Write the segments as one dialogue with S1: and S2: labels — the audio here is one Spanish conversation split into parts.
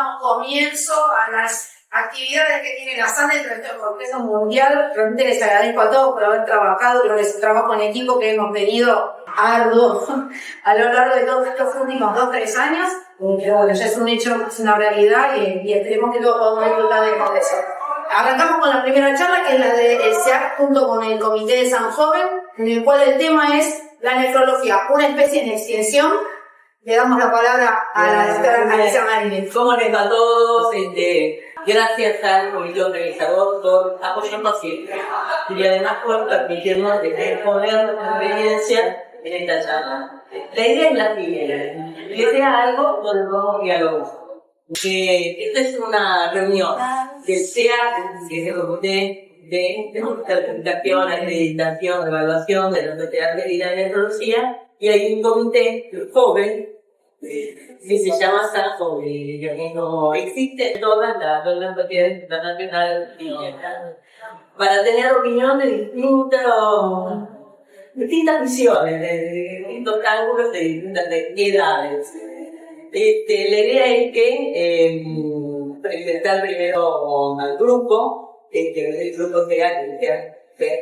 S1: damos comienzo a las actividades que tiene la SAN dentro de este Congreso Mundial. Realmente les agradezco a todos por haber trabajado, creo que es un trabajo en equipo que hemos tenido arduo a lo largo de todos estos últimos 2-3 años, pero bueno, ya es un hecho, es una realidad y esperemos que todos podamos disfrutar del Congreso. Arrancamos con la primera charla, que es la del SEAC junto con el Comité de San Joven, en el cual el tema es la nefrología, una especie en extinción. Le damos la palabra a la doctora Alicia Marínez.
S2: ¿Cómo les va a todos? Gracias al comité organizador por apoyarnos siempre y además por permitirnos poner en evidencia en esta charla. La idea es la primera, que sea algo donde vamos dialogar. Esta es una reunión del SEAC, que es el comité de certificación, acreditación, evaluación de las terapias y la nefrología, y hay un comité joven que se llama San Joven, que no existe todas las entidades internacionales para tener opinión de distintas visiones, de distintos ángulos, de distintas edades. La idea es que presentar primero al grupo, el grupo que es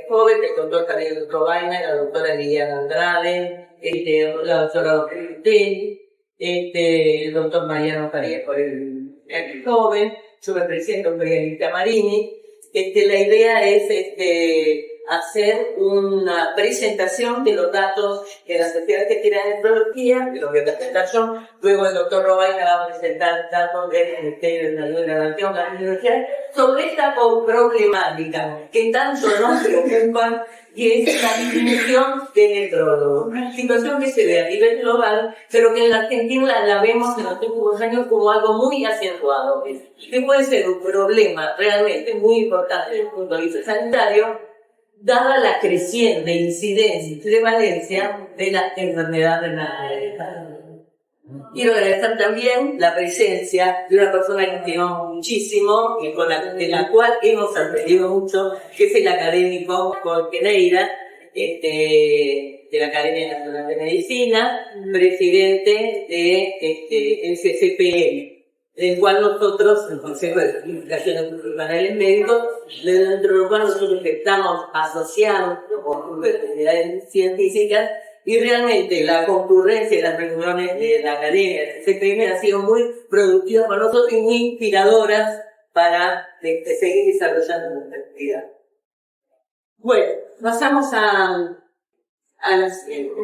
S2: joven, el doctor Javier Robaina, la doctora Liliana Andrade, la doctora Cristel, el doctor Mariano Farías por el joven, yo me presento, soy Alicia Marini. La idea es hacer una presentación de los datos de las sociedades que tienen nefrología, que los voy a presentar yo. Luego el doctor Robaina va a presentar datos del Ministerio de la Nación, la nefrología, sobre esta problemática que tanto nos preocupa, y es la disminución de nefrólogos. Una situación que se ve a nivel global, pero que en la Argentina la vemos en los últimos años como algo muy acentuado, que puede ser un problema realmente muy importante desde el punto de vista sanitario, dada la creciente incidencia y prevalencia de las enfermedades renales. Quiero agradecer también la presencia de una persona que estimamos muchísimo y de la cual hemos aprendido mucho, que es el académico Jorge Neira, de la Academia Nacional de Medicina, presidente de SCPM, del cual nosotros, el Consejo de Certificaciones Profesionales Médicos, dentro de lo cual nosotros estamos asociados con universidades científicas, y realmente la concurrencia de las reuniones de la Academia de CPM ha sido muy productiva para nosotros y muy inspiradoras para seguir desarrollando nuestra actividad. Bueno, pasamos a la siguiente.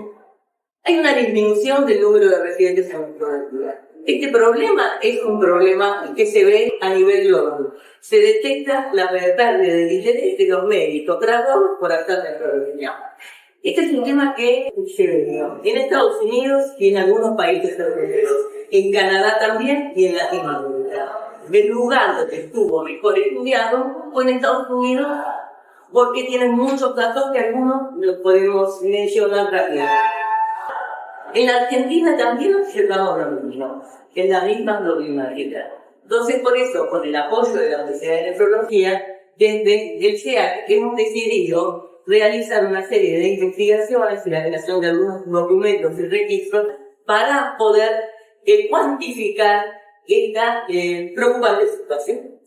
S2: Hay una disminución del número de residentes en nefrología. Este problema es un problema que se ve a nivel global. Se detecta la pérdida de interés de los médicos tratados por hacer nefrología. Este es un tema que se ve en Estados Unidos y en algunos países europeos, en Canadá también y en Latinoamérica. El lugar donde estuvo mejor estudiado fue en Estados Unidos, porque tienen muchos datos que algunos los podemos mencionar rápidamente. En la Argentina también observamos lo mismo, que es la misma problemática. Entonces, por eso, con el apoyo de la Universidad de Nefrología, desde el SEAC hemos decidido realizar una serie de investigaciones y la creación de algunos documentos y registros para poder cuantificar esta preocupante situación.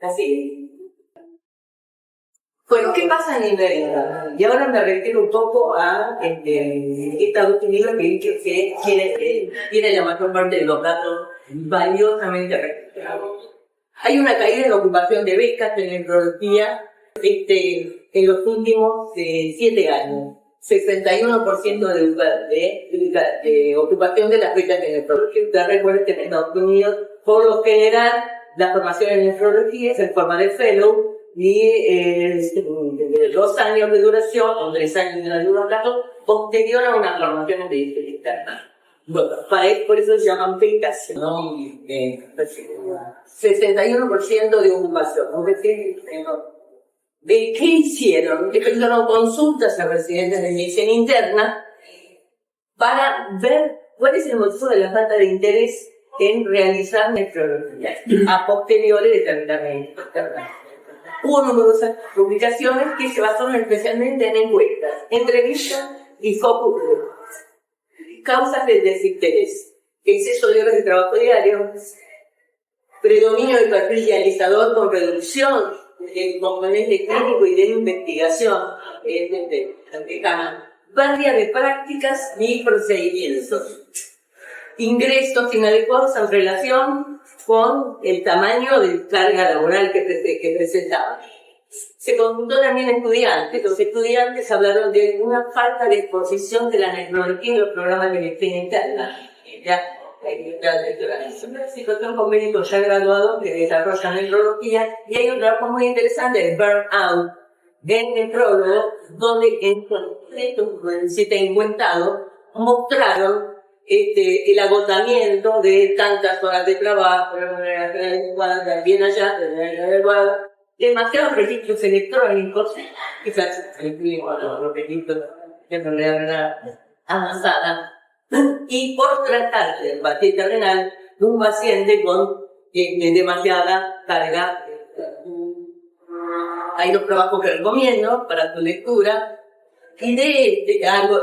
S2: Así es. Bueno, ¿qué pasa a nivel global? Y ahora me refiero un poco a Estados Unidos, que tiene la mayor parte de los datos valiosamente registrados. Hay una caída en la ocupación de becas en nefrología en los últimos 7 años. 61% de ocupación de las becas de nefrología. Recuerden que en Estados Unidos, por lo general, la formación en nefrología es en forma de fellow y 2 años de duración o 3 años en algunos casos, posterior a una formación en medicina interna. Bueno, por eso se llaman becas, ¿no? 61% de ocupación, es decir, ¿de qué hicieron? Empezaron consultas a residentes de medicina interna para ver cuál es el motivo de la falta de interés en realizar nefrología a posteriori de tratamiento. Hubo numerosas publicaciones que se basaron especialmente en encuestas, entrevistas y focus groups. Causas del desinterés: exceso de horas de trabajo diario, predominio del perfil realizador con reducción del componente clínico y de investigación, variedad de prácticas y procedimientos, ingresos inadecuados en relación con el tamaño de carga laboral que presentaban. Se consultó también a estudiantes. Los estudiantes hablaron de una falta de exposición de la neurología en los programas de medicina interna. Es una situación con médicos ya graduados que desarrollan neurología, y hay un trabajo muy interesante de Burnout, en el prólogo, donde estos 50 mostraron el agotamiento de tantas horas de trabajo, bien allá, demasiados registros electrónicos, quizás los registros de realidad avanzada, y por tratar de paciente renal de un paciente con demasiada carga. Hay dos trabajos que recomiendo para tu lectura, y de algo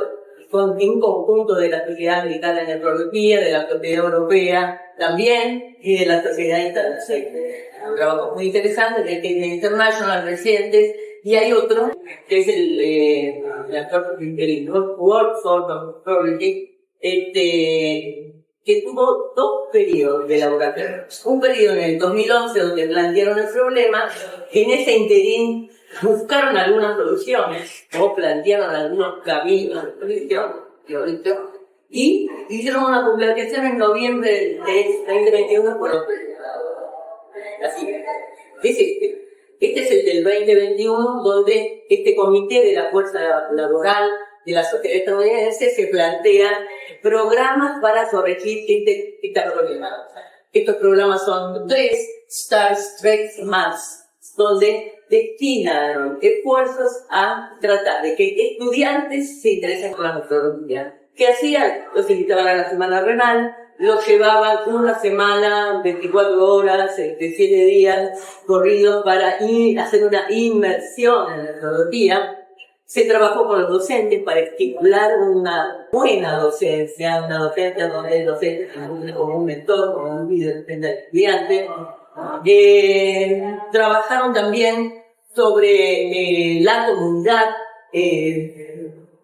S2: con un conjunto de la Sociedad Americana de Neurología, de la Sociedad Europea también, y de la Sociedad Internacional. Un trabajo muy interesante de International recientes, y hay otro que es el Workforce of Neurology, que tuvo dos periodos de elaboración. Un periodo en el 2011 donde plantearon el problema, en ese interín buscaron algunas soluciones o plantearon algunos caminos de solución y hicieron una publicación en noviembre de 2021 por los así. Este es el del 2021, donde este comité de la fuerza laboral de la sociedad estadounidense se plantea programas para corregir este problema. Estos programas son 3 Stars Treks más, donde destinaron esfuerzos a tratar de que estudiantes se interesen por la neurología. ¿Qué hacían? Los invitaban a la semana renal, los llevaban una semana, 24 horas, 7 días corridos para hacer una inmersión en la neurología. Se trabajó con los docentes para estimular una buena docencia, una docencia donde el docente es como un mentor, como un líder del estudiante. Trabajaron también sobre la comunidad,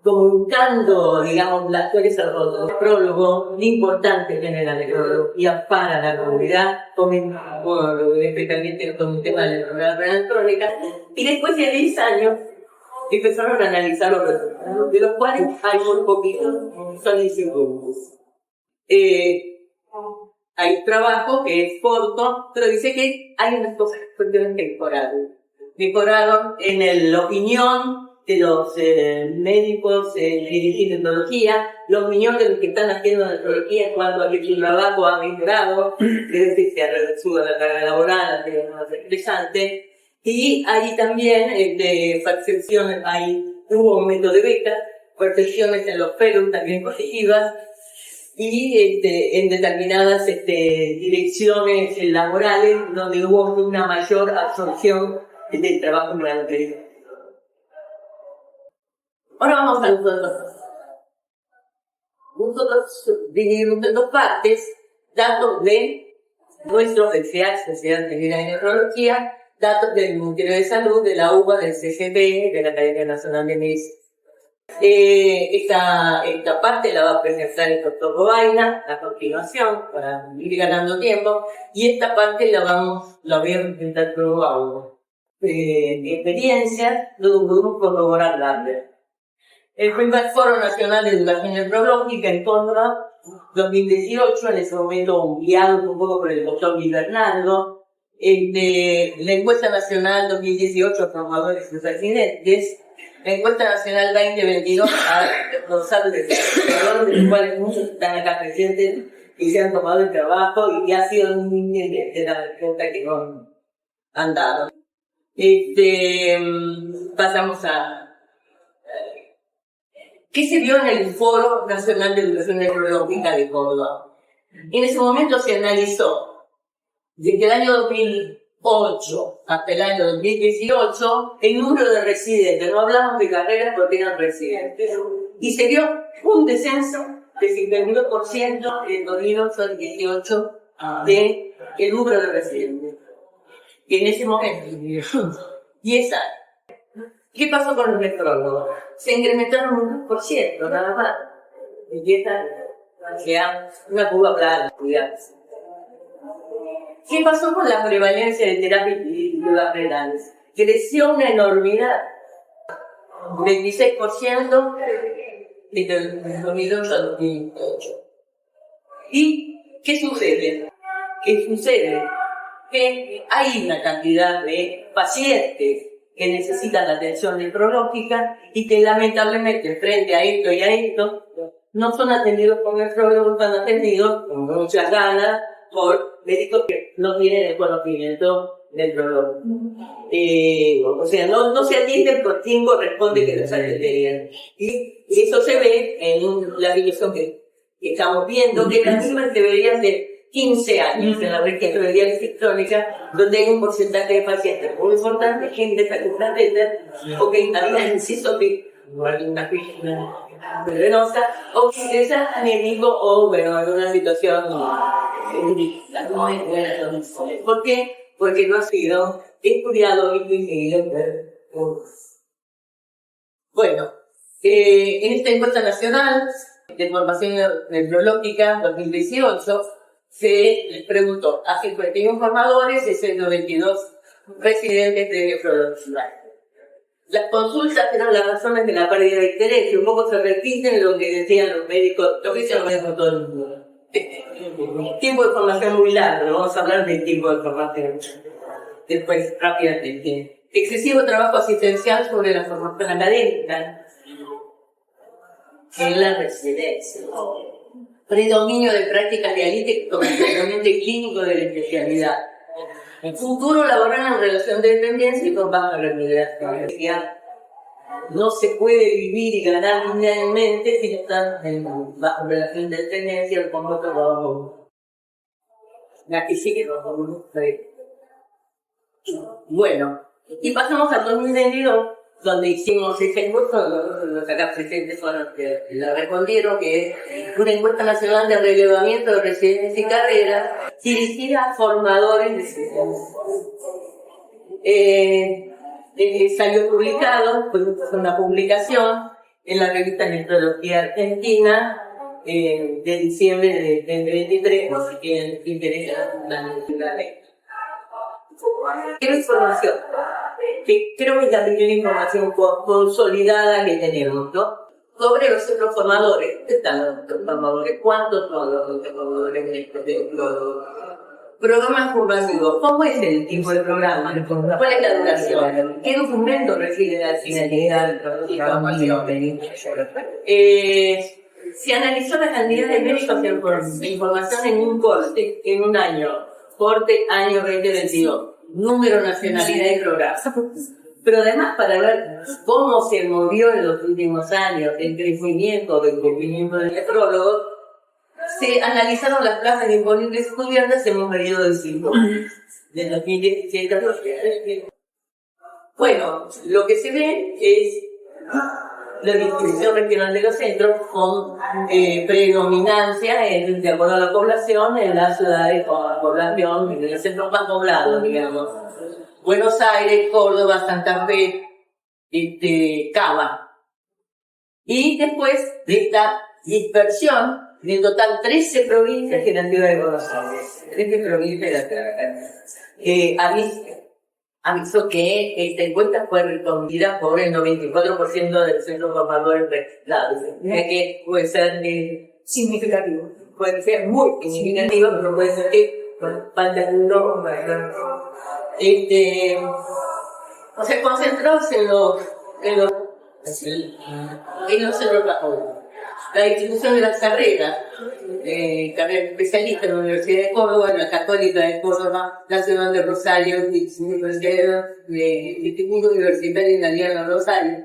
S2: comunicando, digamos, las cuales el prólogo, lo importante que es la neurología para la comunidad, especialmente con el tema de la enfermedad renal crónica, y después de 10 años, empezaron a analizar los resultados, de los cuales hay muy poquitos, son inseguros. Hay un trabajo que es corto, pero dice que hay unas cosas que mejoraron en la opinión de los médicos de neurología, la opinión de los que están haciendo neurología cuando el trabajo ha mejorado, es decir, se ha reducido la carga laboral, es más interesante. Y ahí también, percepciones, hubo aumento de becas, percepciones en los fellows también positivas, y en determinadas direcciones laborales donde hubo una mayor absorción del trabajo durante. Ahora vamos a nosotros. Nosotros dividimos en dos partes, datos de nuestros Sociedad de Neurología, datos del Ministerio de Salud, de la UBA, del CGT, de la Academia Nacional de Medicina. Esta parte la va a presentar el doctor Robaina a continuación, para ir ganando tiempo, y esta parte la voy a presentar con algo. Experiencias de un grupo corroborar Lander. El primer Foro Nacional de Educación Neurológica en Córdoba, 2018, en ese momento guiado un poco por el doctor Luis Bernardo. La encuesta nacional 2018, formadores y sus accidentes. La encuesta nacional 2022, a responsables de los cuales muchos están acá presentes y se han tomado el trabajo, y ha sido un de la respuesta que nos han dado. Pasamos a ¿qué se vio en el Foro Nacional de Educación Neurológica de Córdoba? En ese momento se analizó, desde el año 2008 hasta el año 2018, el número de residentes. No hablamos de carreras porque eran residentes. Y se dio un descenso de 52% en 2008 al 2018 de el número de residentes. Y en ese momento, 10 años. ¿Qué pasó con los nefrólogos? Se incrementaron un 2%, nada más. En 10 años. O sea, una curva plana, digamos. ¿Qué pasó con la prevalencia de terapias individuales renales? Creció una enormidad. 26% desde el 2002 al 2008. ¿Y qué sucede? Que hay una cantidad de pacientes que necesitan atención nefrológica y que lamentablemente frente a esto y a esto no son atendidos por nefrólogos, son atendidos con muchas ganas por médicos que no tienen el conocimiento nefrológico. O sea, no se atienden por quien corresponde que los atenderían. Y eso se ve en la división que estamos viendo, que las mismas deberían de 15 años en la región de diálisis crónica, donde hay un porcentaje de pacientes muy importante, gente de salud o que había inciso que una venosa, o que ingresa anémico o, bueno, en una situación no es buena. ¿Por qué? Porque no ha sido estudiado y definido. Bueno, en esta encuesta nacional de formación nefrológica 2018, se les preguntó a 51 formadores y 122 residentes de nefrología. Las consultas eran las razones de la pérdida de interés, y un poco se repiten lo que decían los médicos, lo que dicen los médicos todo el mundo. Tiempo de formación muy largo, vamos a hablar del tiempo de formación. Después, rápidamente. Excesivo trabajo asistencial sobre la formación académica en la residencia. Predominio de prácticas dialíticas como el tratamiento clínico de la especialidad. El futuro laboral en relación de dependencia y con baja remuneración. No se puede vivir y ganar linealmente si están en baja relación de dependencia con otro trabajo. La que sigue bueno, y pasamos al 2022, donde hicimos esta encuesta, los acá presentes son los que la respondieron, que es una encuesta nacional de relevamiento de residencias y carreras dirigida a formadores de sistemas. Salió publicado, fue una publicación en la revista Nefrología Argentina de diciembre de 2023, por si tienen interés en la ley. Quiero información, que creo que es la primera información consolidada que tenemos, ¿no? Sobre los centros formadores. ¿Qué están los formadores? ¿Cuántos son los formadores en este programa formativo? ¿Cómo es el tipo de programa? ¿Cuál es la duración? ¿Qué documentos recibe la finalidad de la formación? Se analizó la cantidad de médicos de información en un corte, en un año. Corte año 2022. Número, nacionalidad y programa. Pero además para ver cómo se movió en los últimos años el crecimiento del nefrólogos, se analizaron las plazas disponibles cubiertas en un periodo de 5 años, de 2017 a 2020. Bueno, lo que se ve es la distribución regional de los centros con predominancia, de acuerdo a la población, en las ciudades con la población, en los centros más poblados, digamos. Buenos Aires, Córdoba, Santa Fe, Cava. Y después de esta dispersión, de en total 13 provincias en la ciudad de Buenos Aires. 13 provincias de la ciudad de avisó que esta encuesta fue respondida por el 94% de los centros formadores registrados. Que puede ser significativo. Puede ser muy significativo, pero puede ser que falta un no. Se concentró en los centros formadores. La distribución de las carreras, carrera especialista en la Universidad de Córdoba, la Católica de Córdoba, Nacional de Rosario, el Instituto Universitario Italiano de Rosario.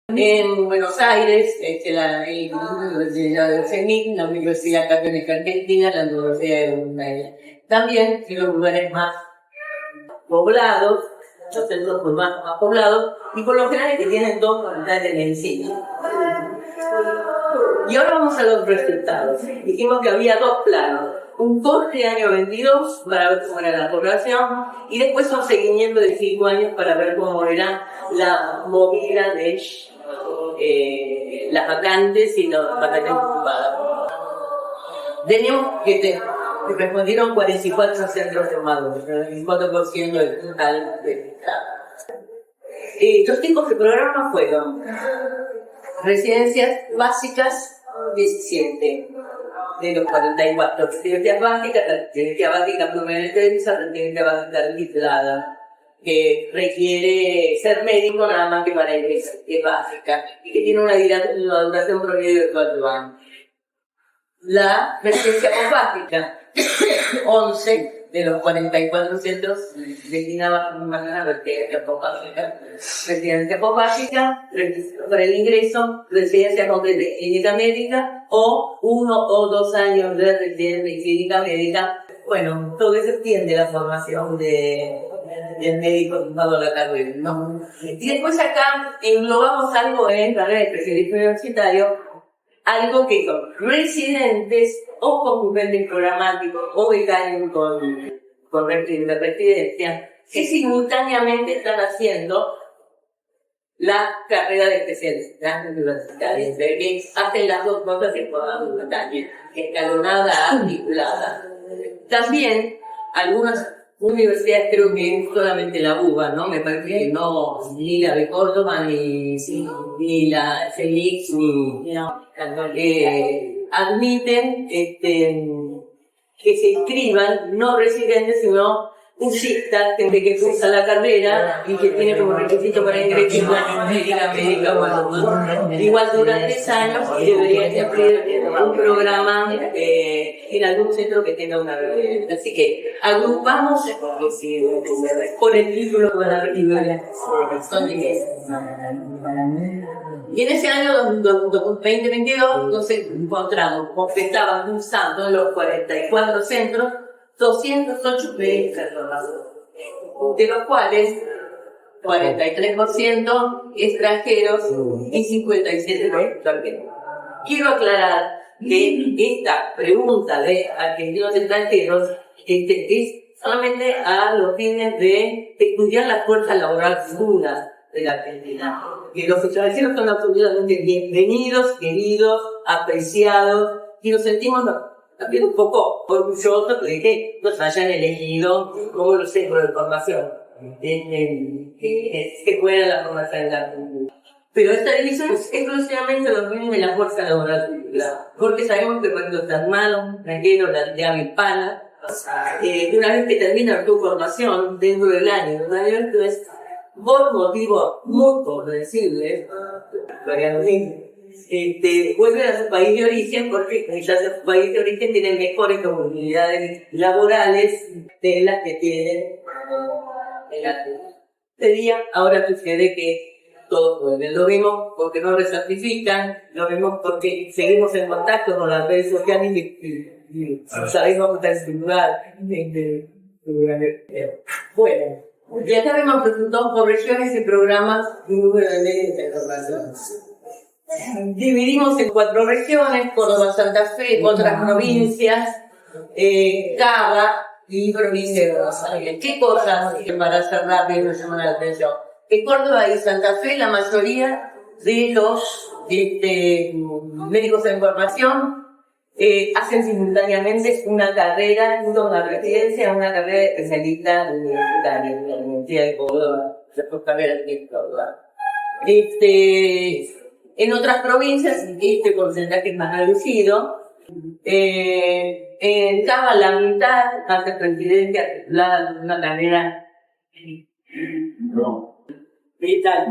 S2: En Buenos Aires, la CENIC, la Universidad Católica Argentina, la Universidad de Buenos Aires. También en los lugares más poblados, los centros más poblados, y por lo general que tienen 2 facultades de medicina. Y ahora vamos a los resultados. Dijimos que había 2 planos. un corte año 22 para ver cómo era la población y después un seguimiento de 5 años para ver cómo era la movida de las vacantes y las vacantes ocupadas. Tenemos que respondieron 44 centros formados, el 4% del total del Estado. Los tipos de programas fueron residencias básicas, 17 de los 44. Residencia básica primera defensa, residencia básica registrada, que requiere ser médico nada más que para ingresar, que es básica, y que tiene una duración promedio de 4 años. La residencia básica, 11 de los 44 centros destinaban a residencia básica. Residencia básica, registro para el ingreso, residencia completa de clínica médica o 1 o 2 años de residencia de clínica médica. Bueno, todo eso extiende la formación del médico tomado la carrera, ¿no? Y después acá englobamos algo en la carrera de especialista universitario, algo que son residentes o concurrentes programáticos o becarios con residencia que simultáneamente están haciendo la carrera de especialidad universitaria, que hacen las dos cosas en simultánea, escalonada, articulada. También algunas universidades, creo que solamente la UBA, ¿no? Me parece que no, ni la de Córdoba, ni la CELIX, admiten que se inscriban no residentes, sino cursistas, gente que cursa la carrera y que tiene como requisito para ingresar una médica o algo. Igual dura 3 años y debería ser un programa en algún centro que tenga una residencia. Así que agrupamos por el título de la residencia. Y en ese año 2022 nos encontramos con que estaban cursando en los 44 centros 208 becas, de los cuales 43% extranjeros y 57% extranjeros. Quiero aclarar que esta pregunta de argentinos extranjeros es solamente a los fines de estudiar la fuerza laboral futura de la Argentina. Que los extranjeros son absolutamente bienvenidos, queridos, apreciados, y nos sentimos también un poco orgullosos de que nos hayan elegido como los centros de formación, que fuera la formación en la Argentina. Pero esta división es exclusivamente los fines de la fuerza laboral, porque sabemos que cuando se armaron un extranjero, la llave hispana, una vez que termina tu formación dentro del año, entonces, por motivos muy comprensibles, vuelven a su país de origen porque quizás su país de origen tiene mejores oportunidades laborales de las que tienen en la Argentina. Ahora sucede que todos vuelven. Lo vimos porque no recertifican, lo vimos porque seguimos en contacto con las redes sociales y sabemos cómo está en su lugar. Bueno, y acá vemos resultados por regiones y programas y número de medios de información. Dividimos en 4 regiones: Córdoba, Santa Fe, otras provincias, Cava y provincia de Buenos Aires. ¿Qué cosas, para hacer rápido, me llaman la atención? En Córdoba y Santa Fe, la mayoría de los médicos de formación hacen simultáneamente una carrera, una residencia, una carrera de especialista universitaria en la Universidad de Córdoba, después carrera de Córdoba. En otras provincias, este porcentaje es más reducido. En Cava, la mitad hace residencia, una carrera vital,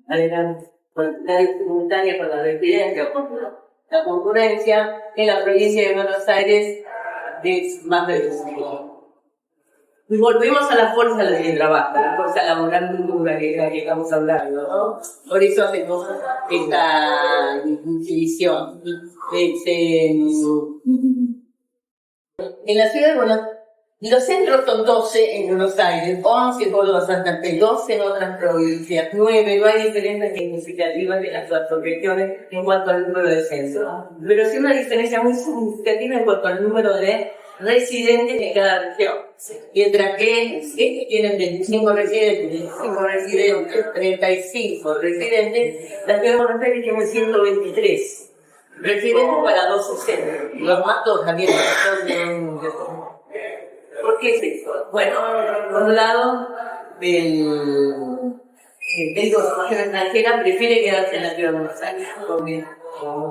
S2: adelante, simultánea con la residencia, la concurrencia. En la provincia de Buenos Aires es más reducido. Y volvemos a la fuerza del trabajo, la fuerza laboral dura que estamos hablando, ¿no? Por eso hacemos esta división. En la ciudad de Buenos Aires, los centros son 12 en Buenos Aires, 11 en Córdoba, Santa Fe, 12 en otras provincias, 9, no hay diferencias significativas de las cuatro regiones en cuanto al número de censos. Pero sí una diferencia muy significativa en cuanto al número de residentes de cada región. Mientras que estos tienen 25 residentes, 35 residentes, la ciudad de Buenos Aires tiene 123 residentes para 12 centros. Los más todos también. ¿Por qué es eso? Bueno, por un lado, el médico de formación extranjera prefiere quedarse en la ciudad de Buenos Aires, porque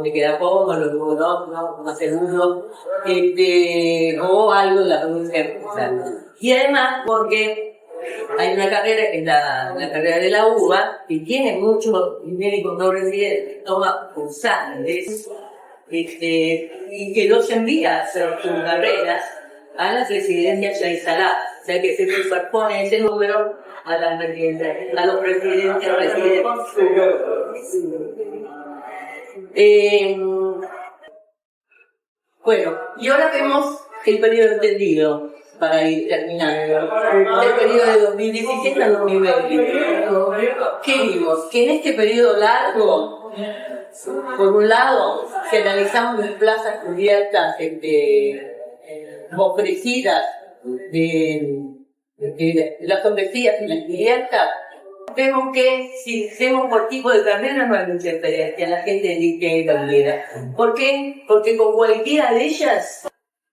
S2: le queda cómodo, no más seguro, o algo en la provincia de Buenos Aires. Y además, porque hay una carrera, que es la carrera de la UBA, que tiene muchos médicos no residentes que toman cursantes, y que los envía a hacer sus carreras a las residencias ya instaladas. O sea que se superpone ese número a las residencias, a los residentes residentes. Bueno, y ahora vemos el periodo extendido para ir terminando. El periodo de 2017 al 2020. ¿Qué vimos? Que en este periodo largo, por un lado, si analizamos las plazas cubiertas ofrecidas las ofrecidas y las cubiertas, vemos que si hacemos por tipo de carrera no hay mucha diferencia, la gente elige cualquiera. ¿Por qué? Porque con cualquiera de ellas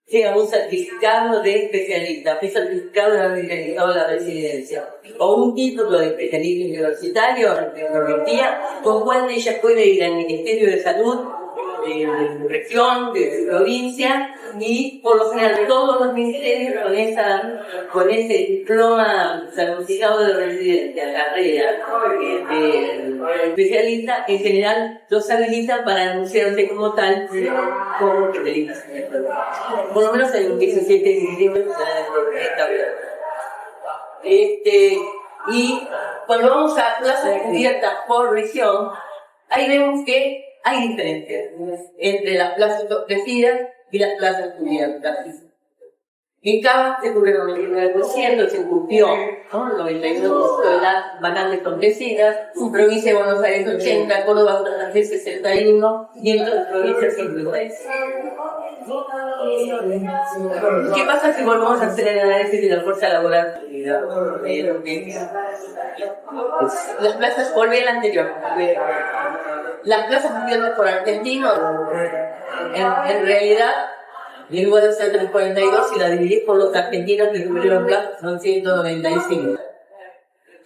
S2: sea un certificado de especialista, un certificado de la residencia, o un título de especialista universitario en tecnología, con cual de ellas puede ir al Ministerio de Salud de su región, de su provincia, y por lo general todos los ministerios con ese diploma certificado de residencia, carrera especialista, en general los habilita para anunciarse como tal, como especialista. Por lo menos en 17 de diciembre y cuando vamos a plazas cubiertas por región, ahí vemos que hay diferencias entre las plazas ofrecidas y las plazas cubiertas. En Cava se cubrieron el 99%, se cumplió el 91% de las vacantes ofrecidas, en provincia de Buenos Aires 80%, Córdoba 61% y en otras provincias 53%. ¿Qué pasa si volvemos a hacer el análisis de la fuerza laboral? Las plazas, volví a la anterior. Las plazas cubiertas por argentinos, en realidad, en lugar de ser 342, si la dividís por los argentinos que cubrieron plazas, son 195.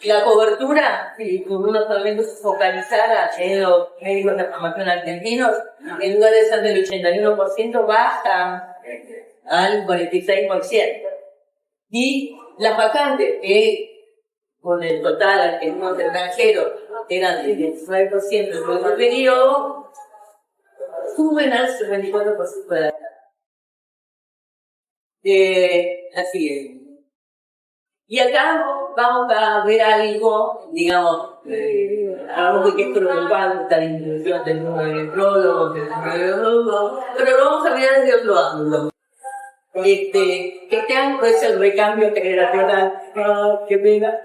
S2: La cobertura, si uno solamente se focalizara en los médicos de formación argentinos, en lugar de ser del 81%, baja al 46%. Y las vacantes, que con el total argentinos extranjeros eran del 19% en el periodo, suben al 54% de la así es. Y acá vamos a ver algo, digamos, algo que es preocupante, la inclusión del número de nefrólogos, pero lo vamos a mirar desde otro ángulo. Este ángulo es el recambio generacional, que pena,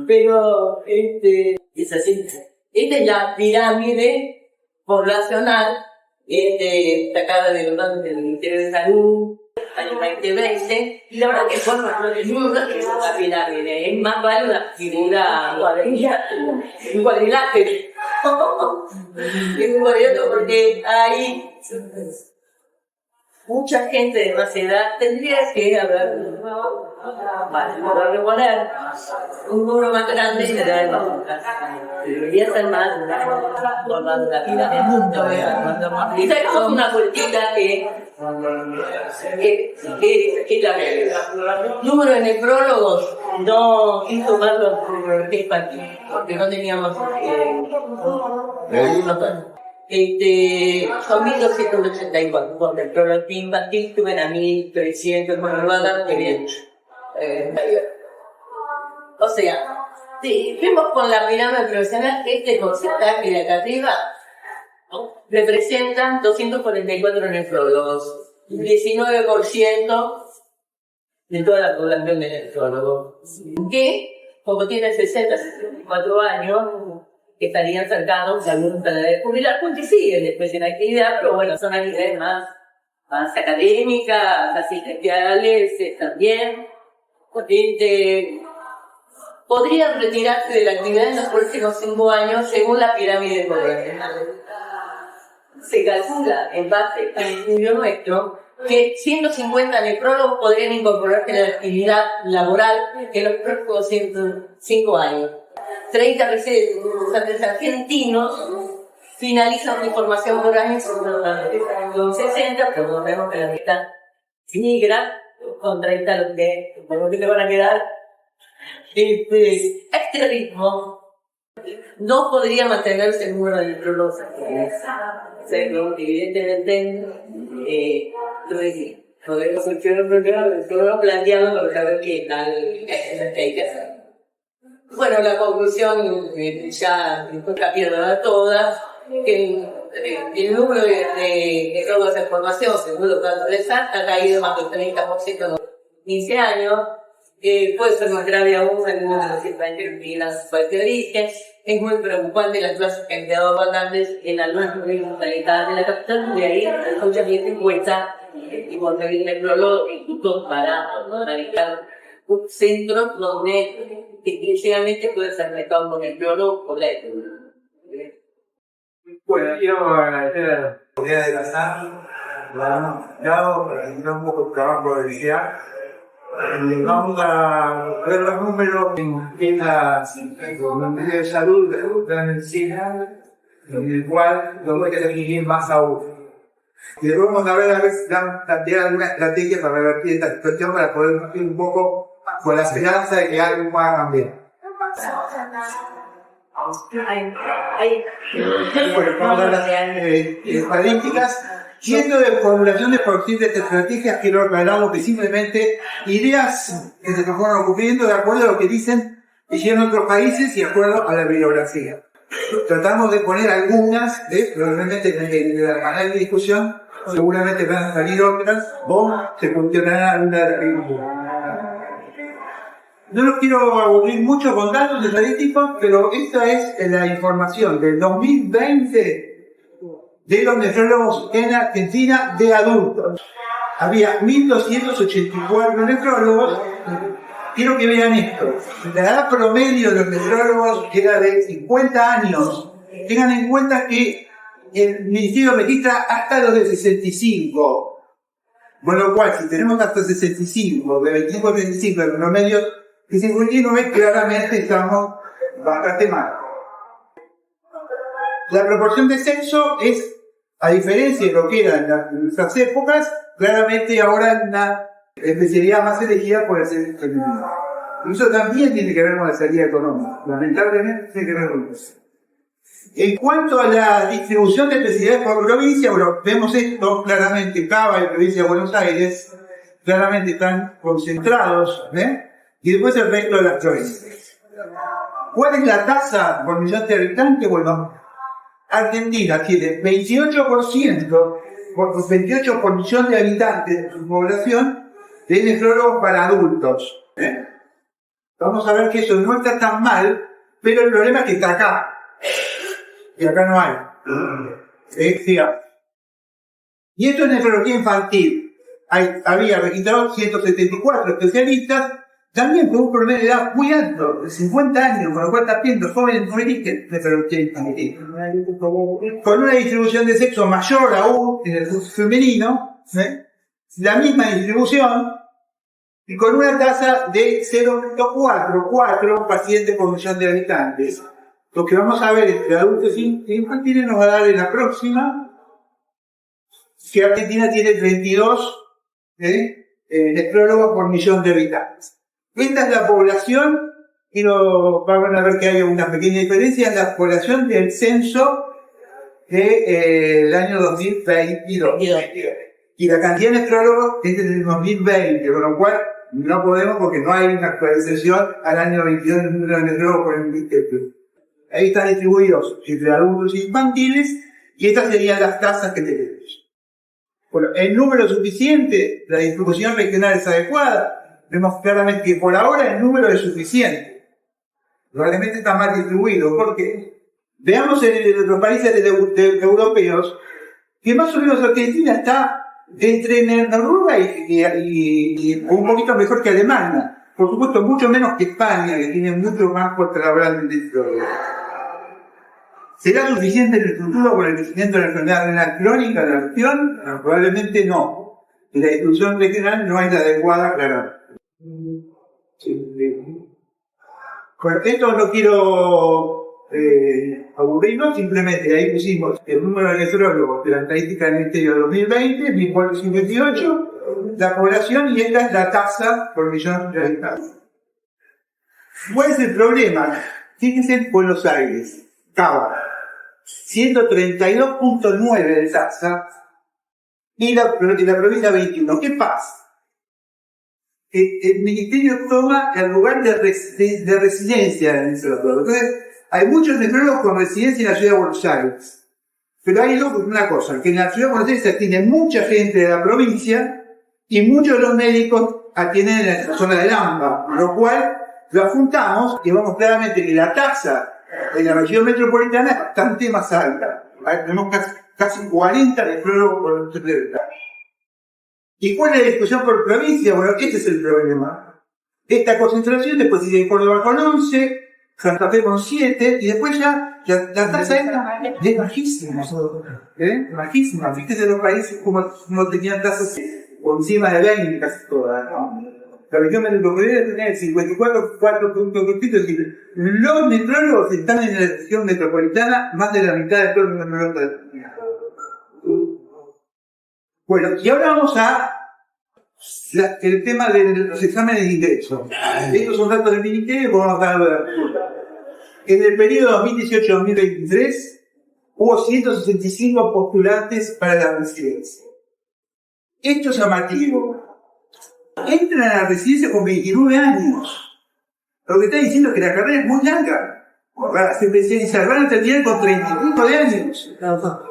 S2: pero es así. Esta es la pirámide poblacional, sacada de los datos del Ministerio de Salud, año 2020, y la verdad que forma una pirámide, es más vale una figura un cuadrilátero. Es un cuadrilátero porque hay mucha gente de más edad, tendría que haber, para reponer un número más grande y debería ser más formando la vida del mundo. Y sacamos una vueltita que la número de nefrólogos no sin tomarlo porque no teníamos son 1.284 por nefrólogos infantil, tuve a 1.300, bueno, lo hagan muy bien. O sea, si vemos con la pirámide profesional, este porcentaje de acá arriba representan 244 nefrólogos, 19% de toda la población de nefrólogos, que, como tienen 60, 64 años, que estarían cercanos a algunos para de jubilar, pues sí siguen después en actividad, pero bueno, son actividades más más académicas, asistenciales también. Podrían retirarse de la actividad en los próximos 5 años según la pirámide moderna. Se calcula, en base al estudio nuestro, que 150 nefrólogos podrían incorporarse a la actividad laboral en los próximos 5 años. 30 representantes argentinos finalizan mi formación moral en los 60, pero vemos que la mitad migra con 30 los que le van a quedar. Este ritmo no podría mantenerse el número de nefrólogos evidentemente podemos plantearlo para saber qué tal hay que hacer. Bueno, la conclusión ya capítulo todas, que el número de nefrólogos en formación, según los datos de SAT, ha caído más del 30% en los 15 años. Puede ser más grave aún en las circunstancias cualquier origen. Es muy preocupante las clases que han quedado vacantes en algunas localidades de la capital, de ahí mucha gente cuesta y conseguir nefrólogos para realizar un centro donde exclusivamente puede ser tratado con nefrólogo completo.
S3: Bueno, quiero agradecer a la oportunidad de pasar, dado para hacer un poco de trabajo de visitar. Vamos a ver los números en la Ministerio de Salud, de la medicina, en el cual lo voy a definir más aún. Y después vamos a ver plantear alguna estrategia para revertir esta situación, para poder partir un poco con la esperanza de que algo pueda cambiar. Bueno, vamos a las estadísticas. Siendo de formulación de posibles estrategias, quiero aclarar que simplemente ideas que se fueron ocurriendo de acuerdo a lo que dicen hicieron otros países y de acuerdo a la bibliografía. Tratamos de poner algunas, probablemente en el canal de discusión, seguramente van a salir otras, o se funcionará alguna de las mismas. No los quiero aburrir mucho con datos estadísticos, pero esta es la información del 2020 de los nefrólogos en Argentina de adultos. Había 1.284 nefrólogos. Quiero que vean esto. La edad promedio de los nefrólogos era de 50 años. Tengan en cuenta que el Ministerio registra hasta los de 65. Con lo cual, si tenemos hasta 65, de 25 a 35, el promedio de 59, claramente estamos bastante mal. La proporción de sexo es, a diferencia de lo que era en nuestras épocas, claramente ahora una especialidad más elegida por el ser femenino. Y eso también tiene que ver con la salida económica. Lamentablemente tiene que ver con eso. En cuanto a la distribución de especialidades por provincia, bueno, vemos esto claramente. Cava y provincia de Buenos Aires claramente están concentrados, y después el resto de las provincias. ¿Cuál es la tasa por millón de habitantes? Bueno, Argentina tiene 28%, 28 por millón de habitantes de su población, de nefrólogos para adultos. Vamos a ver que eso no está tan mal, pero el problema es que está acá. Y acá no hay. Y esto es nefrología infantil. Había registrado 174 especialistas, también con un promedio de edad muy alto, de 50 años, con lo cual está viendo jóvenes mujeres nefrología infantil. Con una distribución de sexo mayor aún en el sexo femenino, la misma distribución, y con una tasa de 0.44 pacientes por millón de habitantes. Lo que vamos a ver entre adultos e infantiles nos va a dar en la próxima, que Argentina tiene 32 nefrólogos por millón de habitantes. Esta es la población, y van a ver que hay una pequeña diferencia en la población del censo del año 2022. Y la cantidad de nefrólogos es del 2020, con lo cual no podemos porque no hay una actualización al año 22 del número de nefrólogos por el Ministerio. Ahí están distribuidos entre adultos e infantiles, y estas serían las tasas que tenemos. Bueno, el número suficiente, la distribución regional es adecuada. Vemos claramente que por ahora el número es suficiente. Probablemente está mal distribuido, porque veamos en los países europeos que más o menos Argentina está entre Noruega y un poquito mejor que Alemania. Por supuesto, mucho menos que España, que tiene mucho más laboral dentro de. ¿Será suficiente en el futuro por el crecimiento de la enfermedad renal crónica de la región? No, probablemente no. La distribución regional no es la adecuada, claro. Con esto no quiero aburrirnos, simplemente ahí pusimos el número de nefrólogos de la estadística del Ministerio 2020, 1458, la población, y esta es la tasa por millón de habitantes. ¿Cuál es el problema? Fíjense en Buenos Aires, Cava, 132.9 de tasa, y la provincia 21. ¿Qué pasa? El ministerio toma el lugar de residencia del nefrólogo. Entonces, hay muchos nefrólogos con residencia en la ciudad de Buenos Aires. Pero hay una cosa, que en la ciudad de Buenos Aires se atiende mucha gente de la provincia y muchos de los médicos atienden en la zona de Lamba, con lo cual lo juntamos y vemos claramente que la tasa en la región metropolitana es bastante más alta. Tenemos casi 40 nefrólogos por nefrólogo. ¿Y cuál es la discusión por provincia? Bueno, este es el problema. Esta concentración, después sigue Córdoba con 11, Santa Fe con 7, y después ya la tasa esta es bajísima. Bajísima. Fíjate los países como no tenían tasas por encima de 20 casi todas, ¿no? La región metropolitana tenía el 54,4%, es decir, los nefrólogos están en la región metropolitana más de la mitad de todos los nefrólogos de la región. Bueno, y ahora vamos a el tema de los exámenes de ingreso. Estos son datos del ministerio, vamos a dar. En el periodo 2018-2023 hubo 165 postulantes para la residencia. Esto es llamativo. Entran a la residencia con 29 años. Lo que está diciendo es que la carrera es muy larga. Para ser especializar, van a terminar con 35 de años.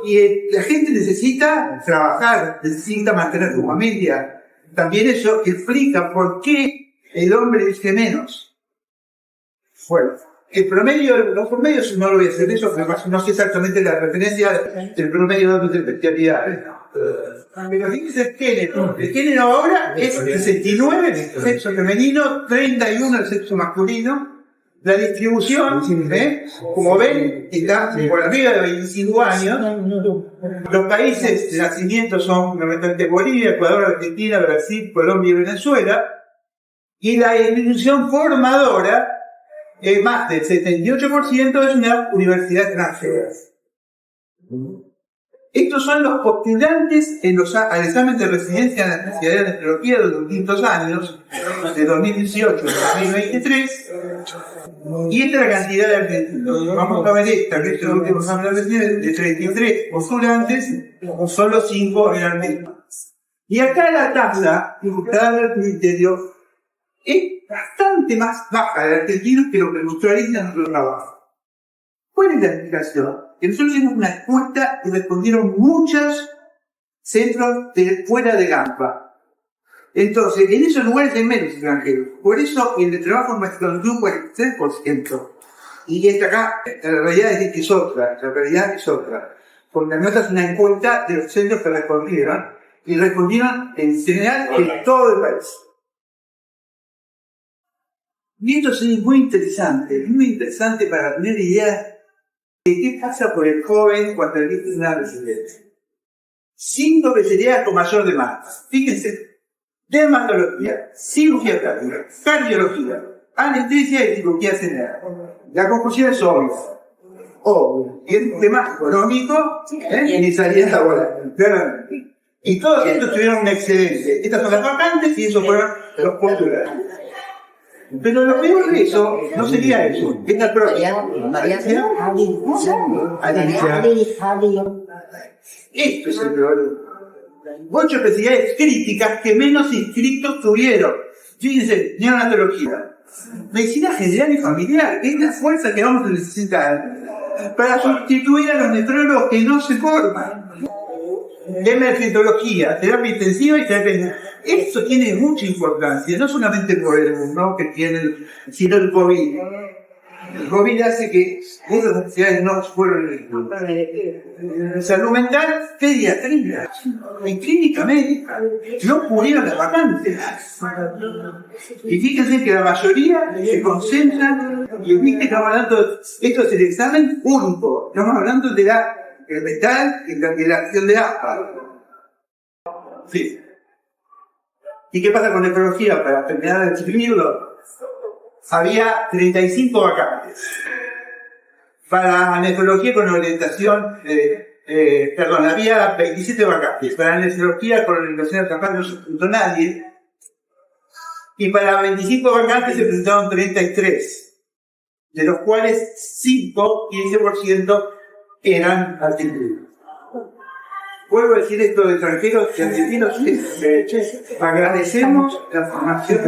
S3: Y la gente necesita trabajar, necesita mantener su familia. También eso explica por qué el hombre dice menos. Bueno, el promedio, los promedios no lo voy a hacer eso, porque no sé exactamente la referencia del promedio de otras especialidades. Pero fíjense el género ahora es 69 el sexo femenino, 31 el sexo masculino. La distribución, como ven, está por arriba de 25 años. Los países de nacimiento son fundamentalmente Bolivia, Ecuador, Argentina, Brasil, Colombia y Venezuela. Y la distribución formadora, más del 78%, es una universidad extranjera. Estos son los postulantes al examen de residencia en la especialidad de nefrología de los distintos años, de 2018 a 2023, y esta es la cantidad de argentinos. Vamos a ver esta, que es el último examen de residencia, de 33 postulantes, solo 5 en argentinos. Y acá la tasa, dada del ministerio, es bastante más baja de argentinos que lo que mostró en nuestro trabajo. ¿Cuál es la explicación? Que nosotros hicimos una encuesta y respondieron muchos centros de fuera de Gampa. Entonces, en esos lugares hay menos extranjeros. Por eso, el trabajo en nuestro grupo es 3%. Y esta acá, la realidad es que es otra. La realidad es otra. Porque la nota es una encuesta de los centros que respondieron. Y respondieron en general en todo el país. Y esto es muy interesante para tener ideas de qué pasa por el joven cuando elige una residencia. 5 especialidades con mayor demanda. Fíjense, dermatología, cirugía cardíaca, cardiología, anestesia y cirugía general. La conclusión es obvia. Y es un tema económico y salida laboral. Y todos estos tuvieron un excedente. Estas son las vacantes y esos fueron los postulados. Pero lo peor de eso no sería eso, es la propia. Esto es el problema. 8 especialidades críticas que menos inscritos tuvieron. Fíjense, neonatología, medicina general y familiar, es la fuerza que vamos a necesitar para sustituir a los nefrólogos que no se forman. Emergentología, terapia intensiva y terapia intensiva. Esto tiene mucha importancia, no solamente por el mundo que tiene, sino el COVID. El COVID hace que esas necesidades no fueron en salud mental, pediatría y clínica médica no cubrieron las vacantes. Y fíjense que la mayoría se concentran, y viste que estamos hablando, esto es el examen único, estamos hablando de la metal y la acción de ASPA. Sí. ¿Y qué pasa con nefrología? Para terminar de describirlo, había 35 vacantes. Para nefrología con orientación, había 27 vacantes. Para nefrología con orientación al trabajo no se presentó nadie. Y para 25 vacantes se presentaron 33, de los cuales 15% eran argentinos. Vuelvo a decir esto de extranjeros y argentinos, agradecemos la formación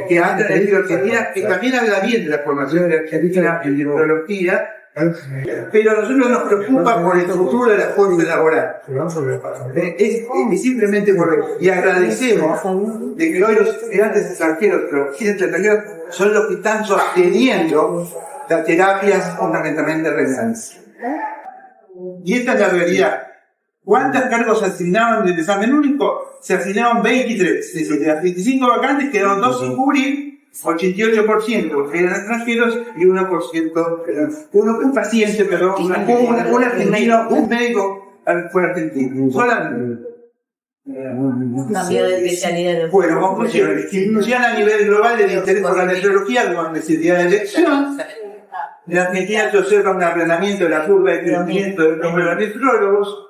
S3: que han traído Argentina, que también habla bien de la formación de Argentina en neurología, pero a nosotros nos preocupa por el futuro de la fuerza laboral. Es simplemente por eso. Y agradecemos de que hoy los estudiantes extranjeros, pero extranjeros, son los que están sosteniendo las terapias fundamentalmente renales. Y esta es la realidad. ¿Cuántos cargos se asignaban del examen único? Se asignaron 23. Es decir, de las 25 vacantes quedaron 2 sin cubrir, 88% porque eran extranjeros y 1% un paciente, pero un argentino, un médico fue argentino. Solamente.
S2: Cambio de especialidad.
S3: Bueno, conclusión. Distribución a nivel global del interés por la nefrología como necesidad de elección. En Argentina se observa un aplanamiento de la curva de crecimiento del número de nefrólogos.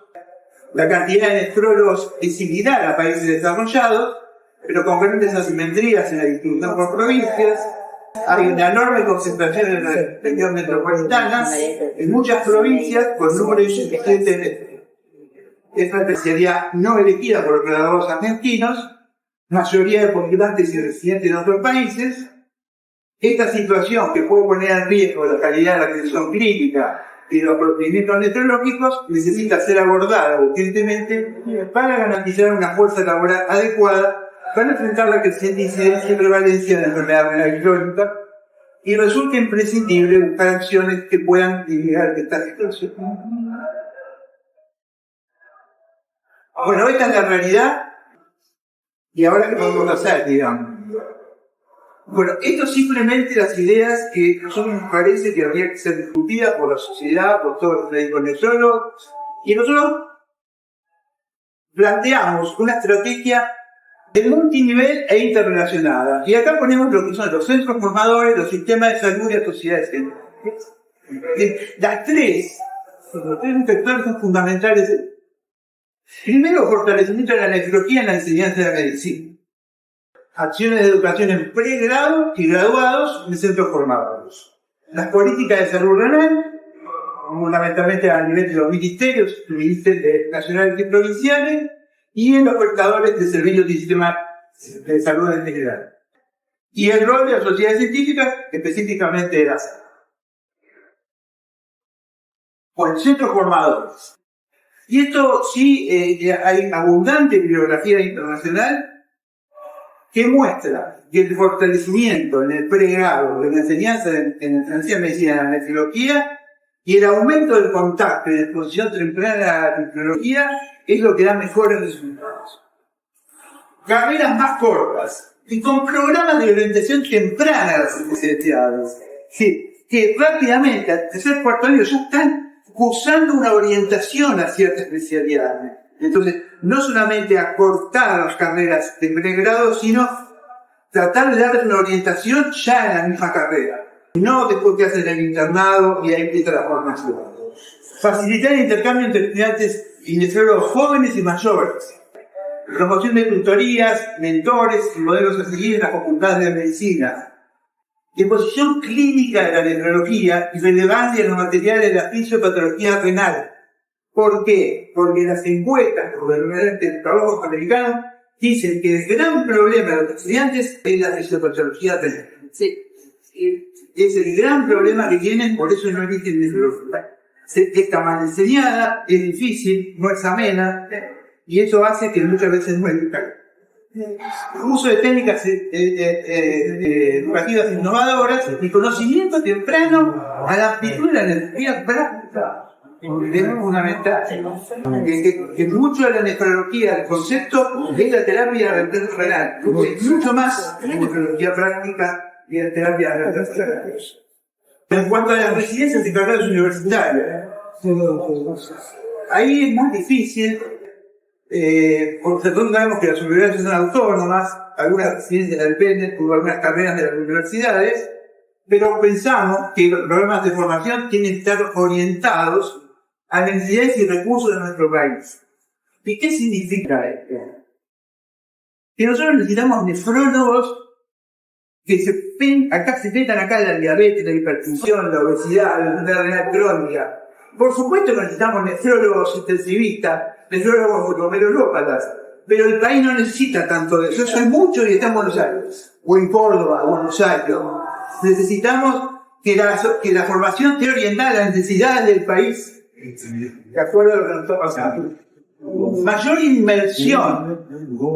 S3: La cantidad de nefrólogos es similar a países desarrollados, pero con grandes asimetrías en la distribución por provincias. Hay una enorme concentración en la región metropolitana, en muchas provincias, con números insuficientes de esta especialidad no elegida por los graduados argentinos, mayoría de postulantes y residentes de otros países. Esta situación, que puede poner en riesgo la calidad de la atención clínica y los procedimientos nefrológicos, necesita ser abordada urgentemente para garantizar una fuerza laboral adecuada para enfrentar la creciente incidencia y prevalencia de la enfermedad renal crónica, y resulta imprescindible buscar acciones que puedan mitigar esta situación. Bueno, esta es la realidad, y ahora qué vamos a hacer, digamos. Bueno, esto simplemente las ideas que a nosotros nos parece que habría que ser discutidas por la sociedad, por todos los médicos nefrólogos, y nosotros planteamos una estrategia de multinivel e interrelacionada. Y acá ponemos lo que son los centros formadores, los sistemas de salud y las sociedades científicas. Las tres sectores son fundamentales. Primero, fortalecimiento de la nefrología en la enseñanza de la medicina. Acciones de educación en pregrado y graduados en centros formadores. Las políticas de salud renal, fundamentalmente a nivel de los ministerios nacionales y provinciales, y en los prestadores de servicios del sistema de salud en general. Y el rol de las sociedades científicas, específicamente de la salud. Pues centros formadores. Y esto sí, hay abundante bibliografía internacional que muestra que el fortalecimiento en el pregrado de la enseñanza en la medicina, en la nefrología, y el aumento del contacto y de exposición temprana a la nefrología es lo que da mejores resultados. Carreras más cortas y con programas de orientación temprana a las especialidades, que rápidamente, al tercer cuarto año, ya están cursando una orientación a ciertas especialidades. Entonces, no solamente acortar las carreras de pregrado, sino tratar de darles una orientación ya en la misma carrera. No después que hacen el internado y ahí empieza la formación. Facilitar el intercambio entre estudiantes y nefrólogos jóvenes y mayores. Promoción de tutorías, mentores y modelos a seguir en las facultades de medicina. Exposición clínica de la nefrología y relevancia en los materiales de la fisiopatología renal. ¿Por qué? Porque las encuestas del trabajo americano dicen que el gran problema de los estudiantes es la fisiopatología renal.
S2: Sí.
S3: Es el gran problema que tienen, por eso no eligen nefrología. Está mal enseñada, es difícil, no es amena, y eso hace que muchas veces no educan. uso de técnicas educativas innovadoras y conocimiento temprano a la amplitud de la energía práctica. Es fundamental que mucho de la nefrología, el concepto de la terapia renal, es mucho más la nefrología práctica y la terapia renal. En cuanto a las residencias y carreras universitarias, ahí es más difícil, porque todos sabemos que las universidades son autónomas, algunas residencias dependen por algunas carreras de las universidades, pero pensamos que los programas de formación tienen que estar orientados a las necesidades y recursos de nuestro país. ¿Y qué significa esto? Que nosotros necesitamos nefrólogos que acá se metan la diabetes, la hipertensión, la obesidad, la enfermedad renal crónica. Por supuesto que necesitamos nefrólogos intensivistas, nefrólogos glomerulópatas, pero el país no necesita tanto de eso. Eso es mucho y está en Buenos Aires, o en Córdoba, o en Rosario. Necesitamos que la formación esté orientada a las necesidades del país, de acuerdo a lo que nos está pasando. Mayor inmersión,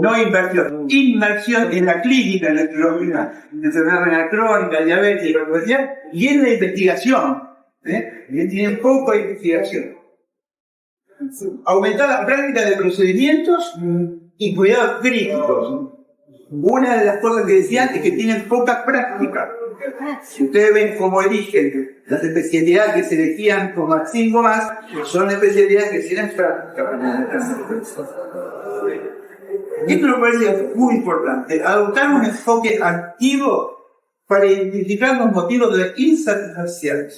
S3: no inversión, inmersión en la clínica, en la enfermedad renal crónica, diabetes, hipertensión, y en la investigación. Y tienen poca investigación. Aumentar la práctica de procedimientos y cuidados críticos. Una de las cosas que decían es que tienen poca práctica. Si ustedes ven cómo eligen las especialidades que se elegían con más 5 más, son especialidades que tienen práctica. Esto me parece muy importante. Adoptar un enfoque activo para identificar los motivos de insatisfacción,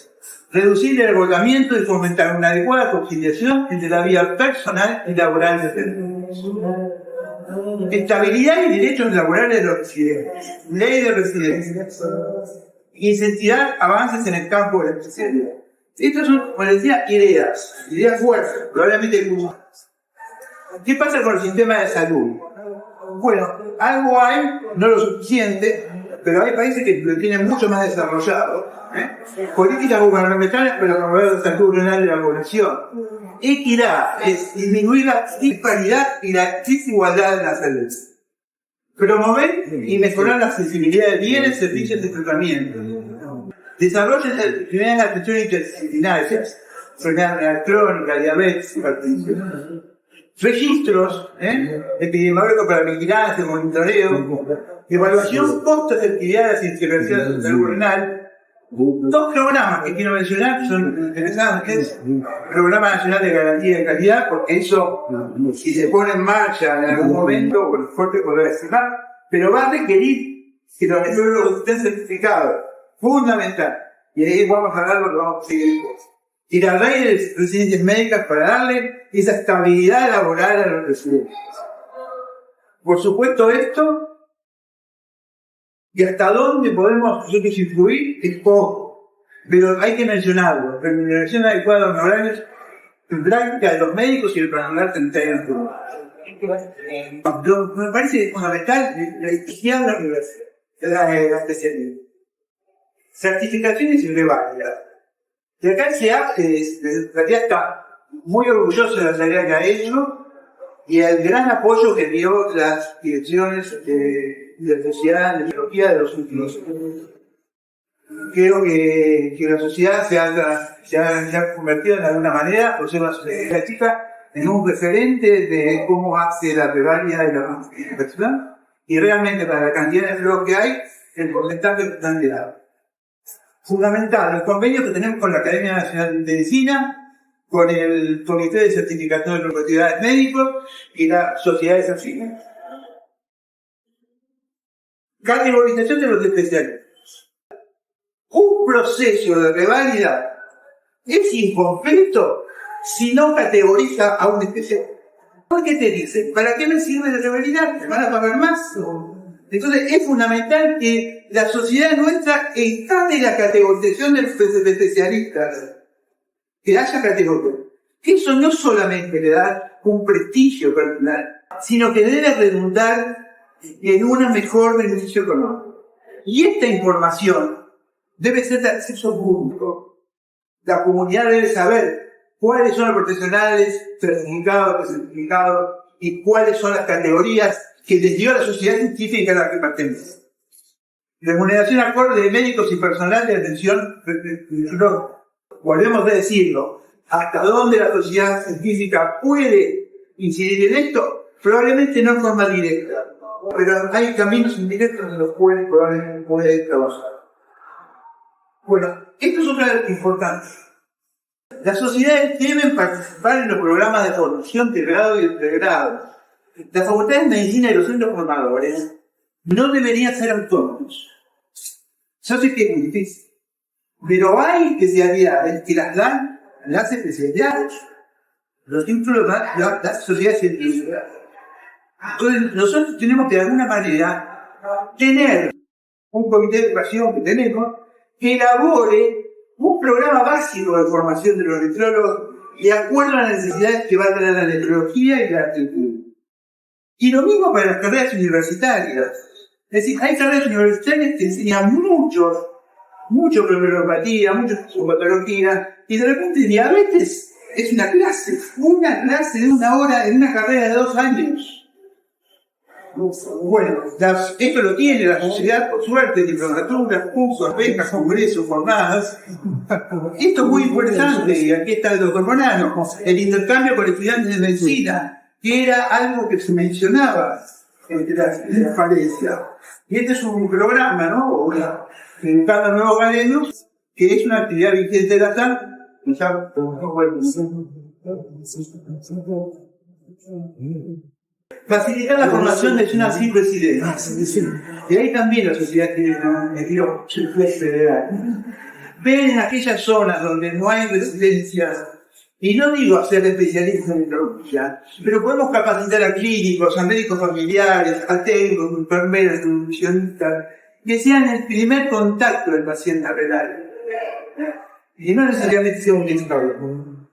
S3: reducir el agotamiento y fomentar una adecuada conciliación entre la vida personal y laboral de los estabilidad y derechos laborales de los residentes, ley de residencia, incentivar avances en el campo de la especialidad. Estas son, como les decía, ideas fuertes, probablemente muchas. ¿Qué pasa con el sistema de salud? Bueno, algo hay, no lo suficiente, pero hay países que lo tienen mucho más desarrollado. Políticas gubernamentales para promover la salud renal de la población. Equidad es disminuir la disparidad y la desigualdad en la salud. Promover y mejorar la accesibilidad de bienes, servicios y tratamiento. Desarrollo de la atención interdisciplinaria, enfermedad renal crónica, diabetes, hipertensión. Registros epidemiológicos para vigilancia, monitoreo, evaluación post-efectividad de las intervenciones de salud renal. 2 programas que quiero mencionar son interesantes. El Programa Nacional de Garantía de Calidad, porque eso, si se pone en marcha en algún momento, por fuerte podrá estimar, pero va a requerir que los nefrólogos estén certificados. Fundamental. Y ahí vamos a hablar lo que vamos a seguir después. Y la ley de residencias médicas para darle esa estabilidad laboral a los residentes. Por supuesto, esto, y hasta dónde podemos nosotros influir, es poco. Pero hay que mencionarlo. Remuneración adecuada de los honorarios en práctica de los médicos y el personal sanitario. Me parece fundamental la distinción de la universidad, la especialidad. Certificaciones y reválidas. Y acá el SEAP, en realidad, está muy orgulloso de la tarea que ha hecho y el gran apoyo que dio las direcciones de la sociedad de tecnología de los últimos años. Creo que la sociedad se ha convertido en alguna manera, por ser una sociedad chica, en un referente de cómo hace la revalida de la investigación y realmente para la cantidad de flujos que hay, el porcentaje que están de lado. Fundamental, el convenio que tenemos con la Academia Nacional de Medicina, con el Comité de Certificación de Propiedades Médicos y las sociedades afines. Categorización de los especialistas. Un proceso de reválida es incompleto si no categoriza a un especialista. ¿Por qué te dicen? ¿Para qué me sirve la revalidar? ¿Me van a pagar más? Entonces es fundamental que la sociedad nuestra está en la categorización de los especialistas. Que haya categoría. Que eso no solamente le da un prestigio personal, sino que debe redundar en un mejor beneficio económico. Y esta información debe ser de acceso público. La comunidad debe saber cuáles son los profesionales certificados y cuáles son las categorías que les dio la sociedad científica a la que pertenece. Remuneración acorde de médicos y personal de atención, volvemos a decirlo, hasta dónde la sociedad científica puede incidir en esto, probablemente no en forma directa, pero hay caminos indirectos en los cuales probablemente puede trabajar. Bueno, esto es otra vez importante. Las sociedades deben participar en los programas de formación de grado y de pregrado. Las facultades de medicina y los centros formadores no deberían ser autónomos. Yo sé que es muy difícil, pero hay especialidades que las dan las especialidades. Los títulos dan las sociedades científicas. Entonces, nosotros tenemos que de alguna manera tener un comité de educación que tenemos que elabore un programa básico de formación de los nefrólogos de acuerdo a las necesidades que va a tener la nefrología y la arquitectura. Y lo mismo para las carreras universitarias. Es decir, hay carreras universitarias que enseñan mucho homeopatía, mucho psicopatología, y de repente diabetes es una clase de 1 hora en una carrera de 2 años. Bueno, esto lo tiene la sociedad, por suerte, diplomaturas, cursos, becas, congresos, jornadas. Esto es muy interesante, y aquí está el doctor Bonano, el intercambio con estudiantes de medicina, que era algo que se mencionaba entre las falencias. Y este es un programa, ¿no? Educando a nuevos galenos, que es una actividad vigente de la TAN. Facilitar la formación de zonas sin residencia. Y ahí también la sociedad tiene un estilo federal. Ver en aquellas zonas donde no hay residencias, y no digo hacer especialistas en neurología, pero podemos capacitar a clínicos, a médicos familiares, a técnicos, enfermeras, nutricionistas, que sean el primer contacto del paciente renal. Y no necesariamente sea un nefrólogo.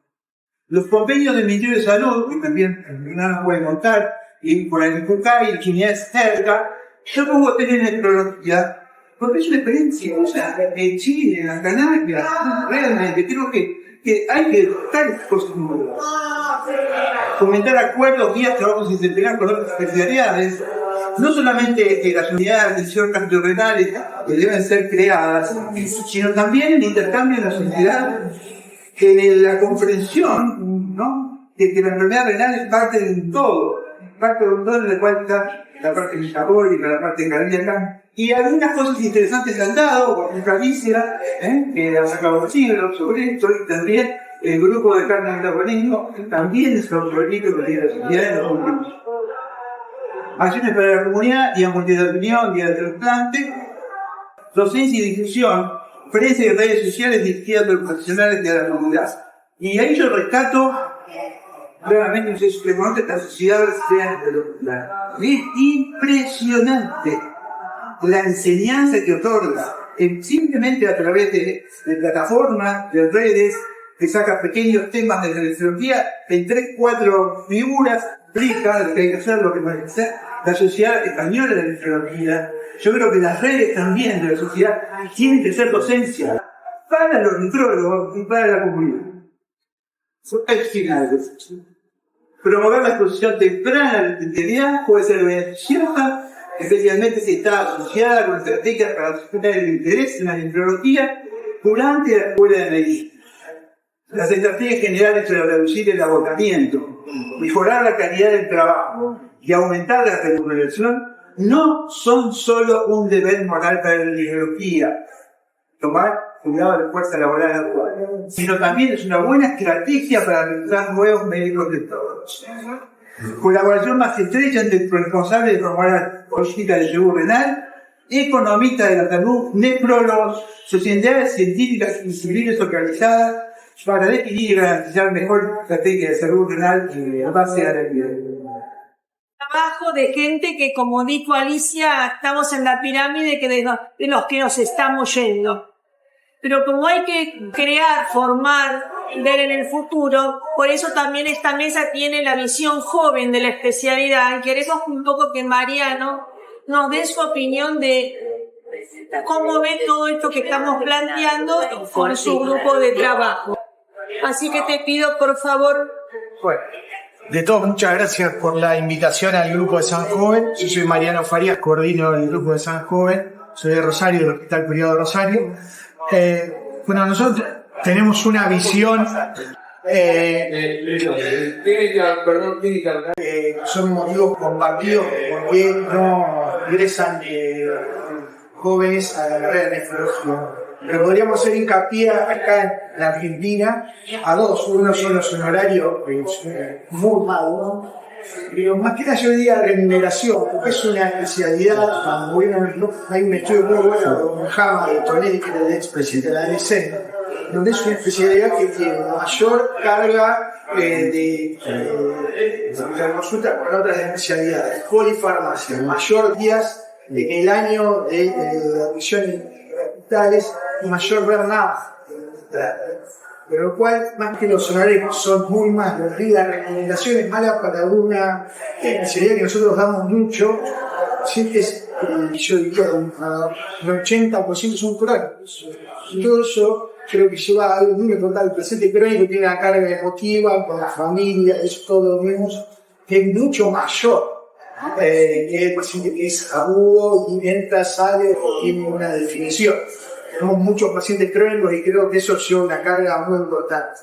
S3: Los convenios del Ministerio de Salud, que también no nos pueden montar, y por el INCUCAI, el Unidades cerca, yo pongo tener nefrología, porque es una experiencia, o sea, en Chile, en las Canarias, realmente creo que hay que dar cosas nuevas. Fomentar acuerdos, guías, trabajos interdisciplinarios con otras especialidades, no solamente las unidades de atención cardiorrenales que deben ser creadas, sino también el intercambio en la sociedad, en la comprensión, ¿no?, de que la enfermedad renal es parte de un todo en el cual está la parte metabólica, la parte cardíaca, y algunas cosas interesantes se han dado, por ejemplo, Alicia, que ha sacado libros sobre esto, y también el grupo de carne metabolismo también es un proyecto que tiene la sociedad de los últimos. Acciones para la comunidad, día mundial de opinión, día de trasplante, docencia y difusión, prensa y redes sociales dirigidas a los profesionales de la comunidad. Y ahí yo rescato claramente, ustedes que conocen la sociedad brasileña de la. Es impresionante la enseñanza que otorga, simplemente a través de plataformas, de redes, que saca pequeños temas de la nefrología en 3-4 figuras, explica lo que hay que hacer, lo que no hay que hacer. La Sociedad Española de Nefrología, yo creo que las redes también de la sociedad tienen que ser docencia para los nefrólogos y para la comunidad. Es final. Promover la exposición temprana de la especialidad puede ser beneficiosa, especialmente si está asociada con estrategias para suscitar el interés en la nefrología durante la escuela de medicina. Las estrategias generales para reducir el agotamiento, mejorar la calidad del trabajo y aumentar la remuneración no son solo un deber moral para la nefrología, tomar cuidado de la fuerza laboral actual, sino también es una buena estrategia para reclutar nuevos médicos de todos. Colaboración más estrecha entre el responsable de promover política de seguro renal, economistas de la salud, nefrólogos, sociedades científicas y civiles organizadas para definir y garantizar mejor estrategia de salud renal en base a la evidencia.
S4: Trabajo de gente que, como dijo Alicia, estamos en la pirámide de los que nos estamos yendo. Pero como hay que crear, formar, ver en el futuro, por eso también esta mesa tiene la visión joven de la especialidad. Y queremos un poco que Mariano nos dé su opinión de cómo ve todo esto que estamos planteando con su grupo de trabajo. Así que te pido, por favor.
S3: Bueno,
S5: De todo, muchas gracias por la invitación al grupo de San Joven. Yo soy Mariano Farías, coordino el grupo de San Joven. Soy de Rosario, del Hospital Privado de Rosario. Bueno, nosotros tenemos una visión. Son motivos compartidos porque no ingresan jóvenes a la carrera de nefrología. Pero podríamos hacer hincapié acá en la Argentina a dos. Uno son los honorarios muy malos, pero más que nada yo diría remuneración, porque es una especialidad. Cuando hay un estudio muy bueno de Jama de Toledo, que era el expresidente de la ADC, donde es una especialidad que tiene mayor carga de consulta con otras especialidades, polifarmacia, mayor días en el año de admisión en hospitales y mayor burnout. Pero lo cual, más que los honorarios son muy malos, la recomendación es mala para una especialidad que nosotros damos mucho, siempre es, yo diría, un 80% son crónicos. Y todo eso creo que lleva a un total presente crónico, tiene una carga emotiva con la familia, eso todo lo vemos, que es mucho mayor que el paciente que es agudo y entra, sale, tiene una definición. Tenemos muchos pacientes crónicos y creo que eso lleva una carga muy importante.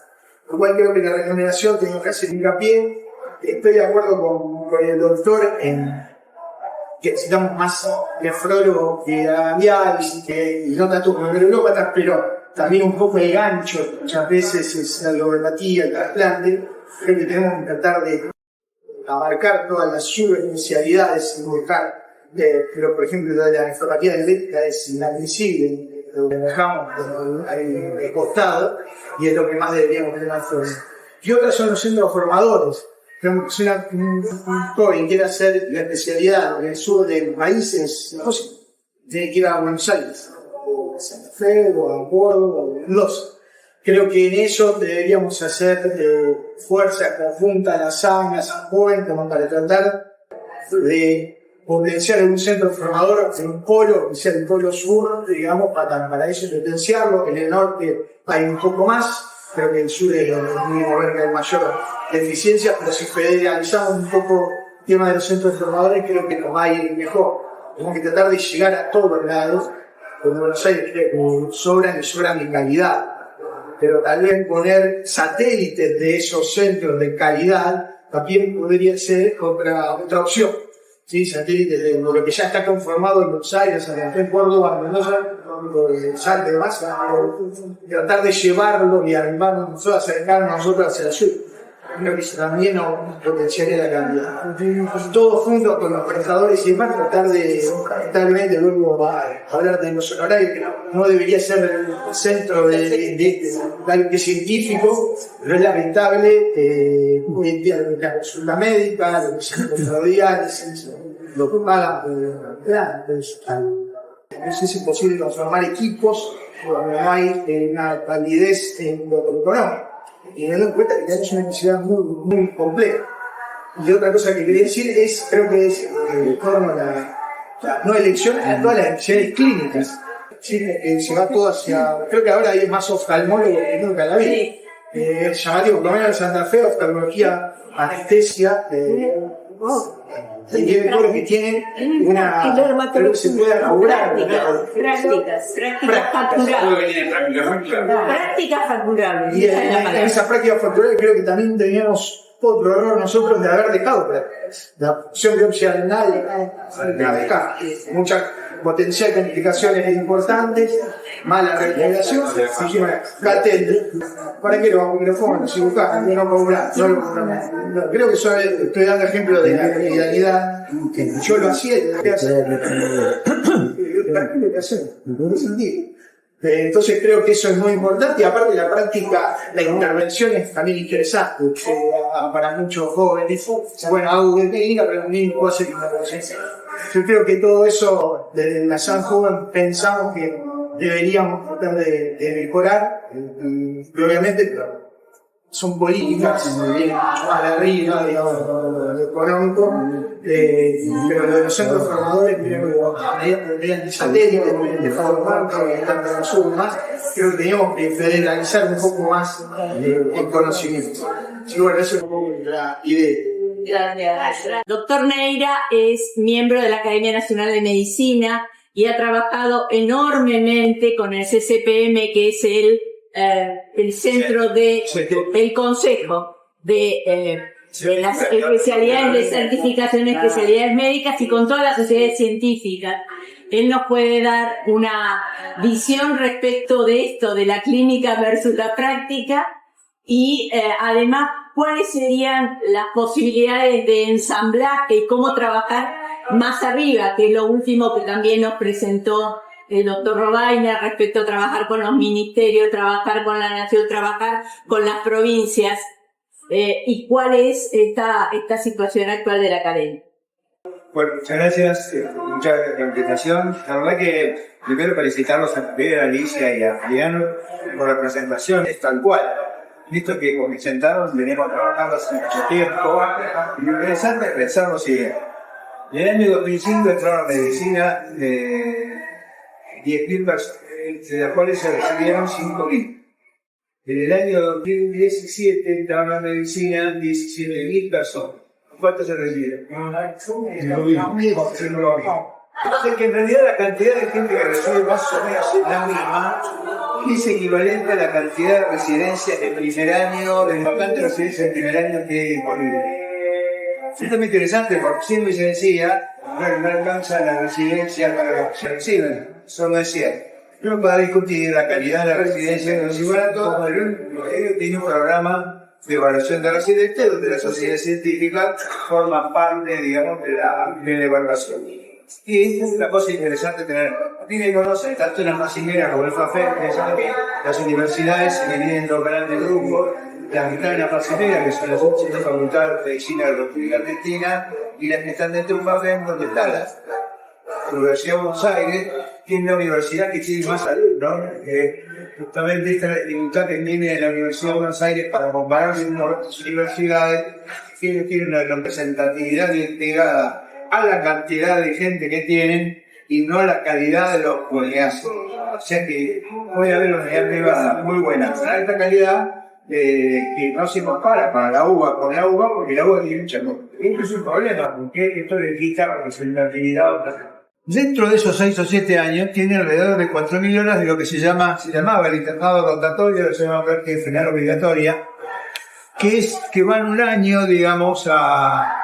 S5: Lo cual creo que la recomendación tengo que hacer hincapié. Estoy de acuerdo con el doctor en que necesitamos más nefrólogos que hagan diálisis y no tanto como neurópatas, pero también un poco el gancho, muchas veces es la logopatía, el trasplante. Creo que tenemos que tratar de abarcar todas las subespecialidades en buscar, pero por ejemplo la nefropatía diabética es inadmisible, lo dejamos de costado y es lo que más deberíamos tener más fuerza. Y otras son los centros formadores. Si un joven quiere hacer la especialidad en el sur del país, tiene que ir a Buenos Aires, o a Santa Fe, o a Córdoba, o a Mendoza. Creo que en eso deberíamos hacer fuerza conjunta a las ANAS, a joven, como para tratar de potenciar un centro formador en un polo, que sea el polo sur, digamos, para eso potenciarlo. En el norte hay un poco más, creo que el sur es donde mismo ver que hay mayor deficiencia, pero si federalizamos un poco el tema de los centros formadores, creo que nos va a ir mejor. Tenemos que tratar de llegar a todos lados, porque Buenos Aires creo que sobran en calidad, pero también poner satélites de esos centros de calidad también podría ser otra opción. ¿Sí? Satélites de lo que ya está conformado en Buenos Aires, Santa Fe, Córdoba, Mendoza, Salta y demás, tratar de llevarlo y arrimarnos nosotros, acercarnos nosotros hacia el sur. Creo que también nos potenciaría la calidad. Todos juntos con los prestadores y demás, tratar de, lamentablemente, luego va a hablar de los honorarios, que no debería ser el centro de algo que es científico, pero es lamentable hoy en día la consulta médica, lo que se diálisis, lo que pagan, no sé si es posible transformar equipos cuando no hay una validez en lo económico. Y teniendo en cuenta que es una necesidad muy compleja. Y otra cosa que quería decir es, creo que es en torno a la no elección a todas las especialidades clínicas. ¿Sí? Se va todo hacia, creo que ahora hay más oftalmólogos que nunca la vi. Es llamativo, por lo menos en Santa Fe, oftalmología, anestesia, y todo lo que tienen una, creo que se pueda cobrar.
S4: Prácticas facturables.
S5: Y en esas prácticas facturables creo que también teníamos otro error nosotros de haber dejado prácticas. La función biopsia renal, la dejamos. Muchas potencial complicaciones importantes, mala recuperación, catete. ¿Para qué lo vamos a micrófono? Si buscas, no cobrar, no lo cobramos. Creo que estoy dando ejemplo de la realidad, que yo lo hacía y lo que hacer. ¿Para qué lo que hacer? No sentido. Entonces creo que eso es muy importante y aparte la práctica, la intervención es también interesante para muchos jóvenes. Bueno, hago de técnica, pero ni puedo hacer intervención. Yo creo que todo eso, desde la San Joven, pensamos que deberíamos tratar de mejorar, y obviamente son políticas, vienen mucho más de arriba, digamos, lo económico, pero lo de los centros formadores, mediante satélites, mediante formar, tanto en el sur más, creo que teníamos que federalizar un poco más el conocimiento. Sí, bueno, eso es un poco la idea.
S2: Gracias. Doctor Neira es miembro de la Academia Nacional de Medicina y ha trabajado enormemente con el CCPM, que es el centro el consejo de las especialidades de certificación, especialidades médicas, y con todas las sociedades científicas. Él nos puede dar una visión respecto de esto, de la clínica versus la práctica, y además cuáles serían las posibilidades de ensamblaje y cómo trabajar más arriba, que es lo último que también nos presentó el doctor Robaina respecto a trabajar con los ministerios, trabajar con la nación, trabajar con las provincias, y cuál es esta situación actual de la academia.
S3: Bueno, muchas gracias, muchas gracias por la invitación. La verdad que primero felicitarlos a Javier, a Alicia y a Juliano por la presentación, es tal cual. Visto que con mis sentados venimos trabajando hace mucho tiempo, y lo interesante es pensar lo siguiente. En el año 2005 entraron a medicina 10.000 personas, de las cuales se recibieron 5.000. En el año 2017 entraron a medicina 17.000 personas. ¿Cuántos se recibieron? Lo mismo. Entonces, que en realidad la cantidad de gente que recibe más o menos es la misma, es equivalente a la cantidad de residencias de primer año, de vacantes residencias de primer año que hay disponibles. Esto es muy interesante porque siempre se decía, no alcanza la residencia para los que se reciben. Eso no es cierto. Uno puede discutir la calidad de la residencia de los igualatos, pero el tiene un programa de evaluación de residentes donde la sociedad científica forma parte, digamos, de la evaluación. Y es una cosa interesante tener. Tiene que conocer tanto en las masineras como el FAFER, las universidades se dividen en dos grandes grupos. Las que están en la masinera, que son las de Facultad de Medicina de la República Argentina, y las que están dentro de un FAFER, donde está la Universidad de Buenos Aires, que es la universidad que tiene más alumnos. Justamente esta dificultad que viene de la Universidad de Buenos Aires para compararse con otras universidades, tiene una representatividad ligada a la cantidad de gente que tienen y no a la calidad de los que hacen. O sea que puede haber una unidad privada muy buena, de alta calidad, que no se compara para la UBA con la UBA, porque la UBA tiene mucha cosa. Esto es un problema, porque esto le quita representatividad a otras. Dentro de esos 6 o 7 años, tiene alrededor de 4.000 horas de lo que se llamaba el internado rotatorio, se llama enfermedad obligatoria, que van un año, digamos, a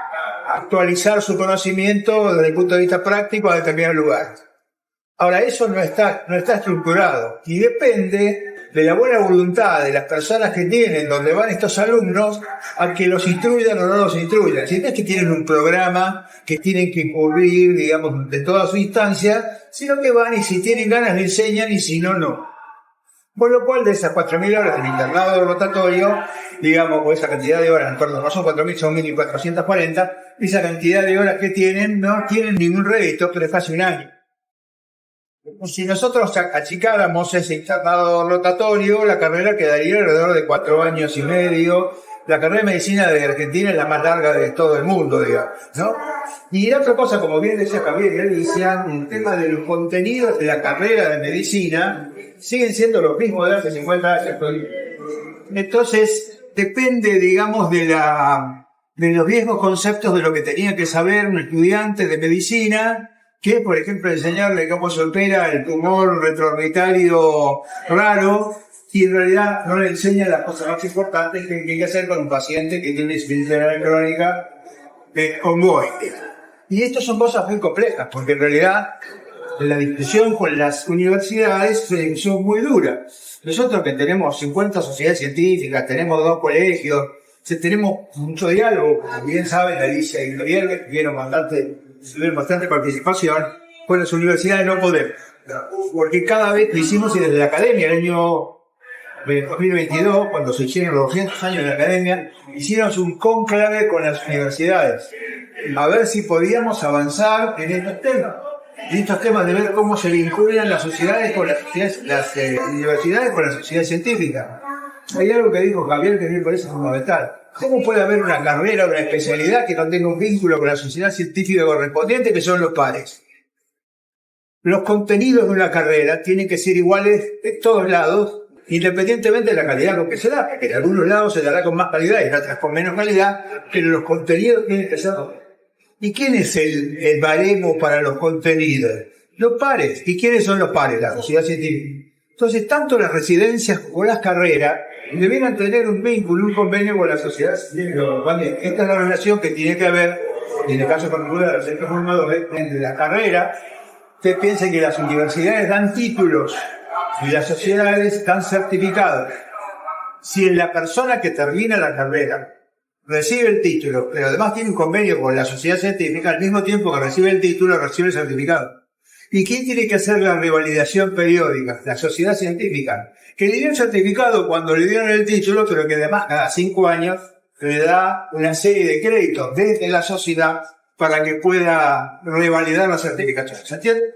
S3: actualizar su conocimiento desde el punto de vista práctico a determinados lugares. Ahora, eso no está estructurado y depende de la buena voluntad de las personas que tienen donde van estos alumnos a que los instruyan o no los instruyan. Si no es que tienen un programa que tienen que cubrir, digamos, de toda su instancia, sino que van y si tienen ganas le enseñan y si no, no. Por lo cual, de esas 4.000 horas del internado rotatorio, digamos, o esa cantidad de horas, no son 4.000, son 1.440, esa cantidad de horas que tienen no tienen ningún rédito, pero es casi un año. Si nosotros achicáramos ese internado rotatorio, la carrera quedaría alrededor de 4 años y medio. La carrera de medicina de Argentina es la más larga de todo el mundo, digamos, ¿no? Y la otra cosa, como bien decía Javier y Alicia, el tema de los contenidos de la carrera de medicina siguen siendo los mismos de hace 50 años. Entonces, depende, digamos, de los viejos conceptos de lo que tenía que saber un estudiante de medicina, que, por ejemplo, enseñarle cómo se opera el tumor retroorbitario raro, y en realidad no le enseña las cosas más importantes que hay que hacer con un paciente que tiene insuficiencia renal crónica ongoing. Y estas son cosas muy complejas, porque en realidad la discusión con las universidades es una discusión muy dura. Nosotros que tenemos 50 sociedades científicas, tenemos 2 colegios, tenemos mucho diálogo, como bien saben, Alicia y Gabriel, que tuvieron bastante participación, con las universidades no podemos. Porque cada vez lo hicimos y desde la academia, el año 2022, cuando se hicieron los 200 años de la academia, hicimos un conclave con las universidades, a ver si podíamos avanzar en estos temas. En estos temas de ver cómo se vinculan las sociedades con las universidades con la sociedad científica. Hay algo que dijo Javier que me parece fundamental. ¿Cómo puede haber una carrera o una especialidad que no tenga un vínculo con la sociedad científica correspondiente, que son los pares? Los contenidos de una carrera tienen que ser iguales en todos lados, independientemente de la calidad con que se da, porque en algunos lados se dará con más calidad y en otras con menos calidad, pero los contenidos tienen que ser. ¿Y quién es el baremo para los contenidos? Los pares. ¿Y quiénes son los pares? La sociedad científica. Entonces, tanto las residencias como las carreras debieran tener un vínculo, un convenio con la sociedad científica. Esta es la relación que tiene que haber, en el caso particular de los centros formadores, entre la carrera. Usted piensa que las universidades dan títulos y las sociedades están certificadas. Si la persona que termina la carrera recibe el título, pero además tiene un convenio con la sociedad científica, al mismo tiempo que recibe el título, recibe el certificado. ¿Y quién tiene que hacer la revalidación periódica? La sociedad científica. Que le dio el certificado cuando le dieron el título, pero que además cada 5 años le da una serie de créditos desde la sociedad para que pueda revalidar la certificación. ¿Se entiende?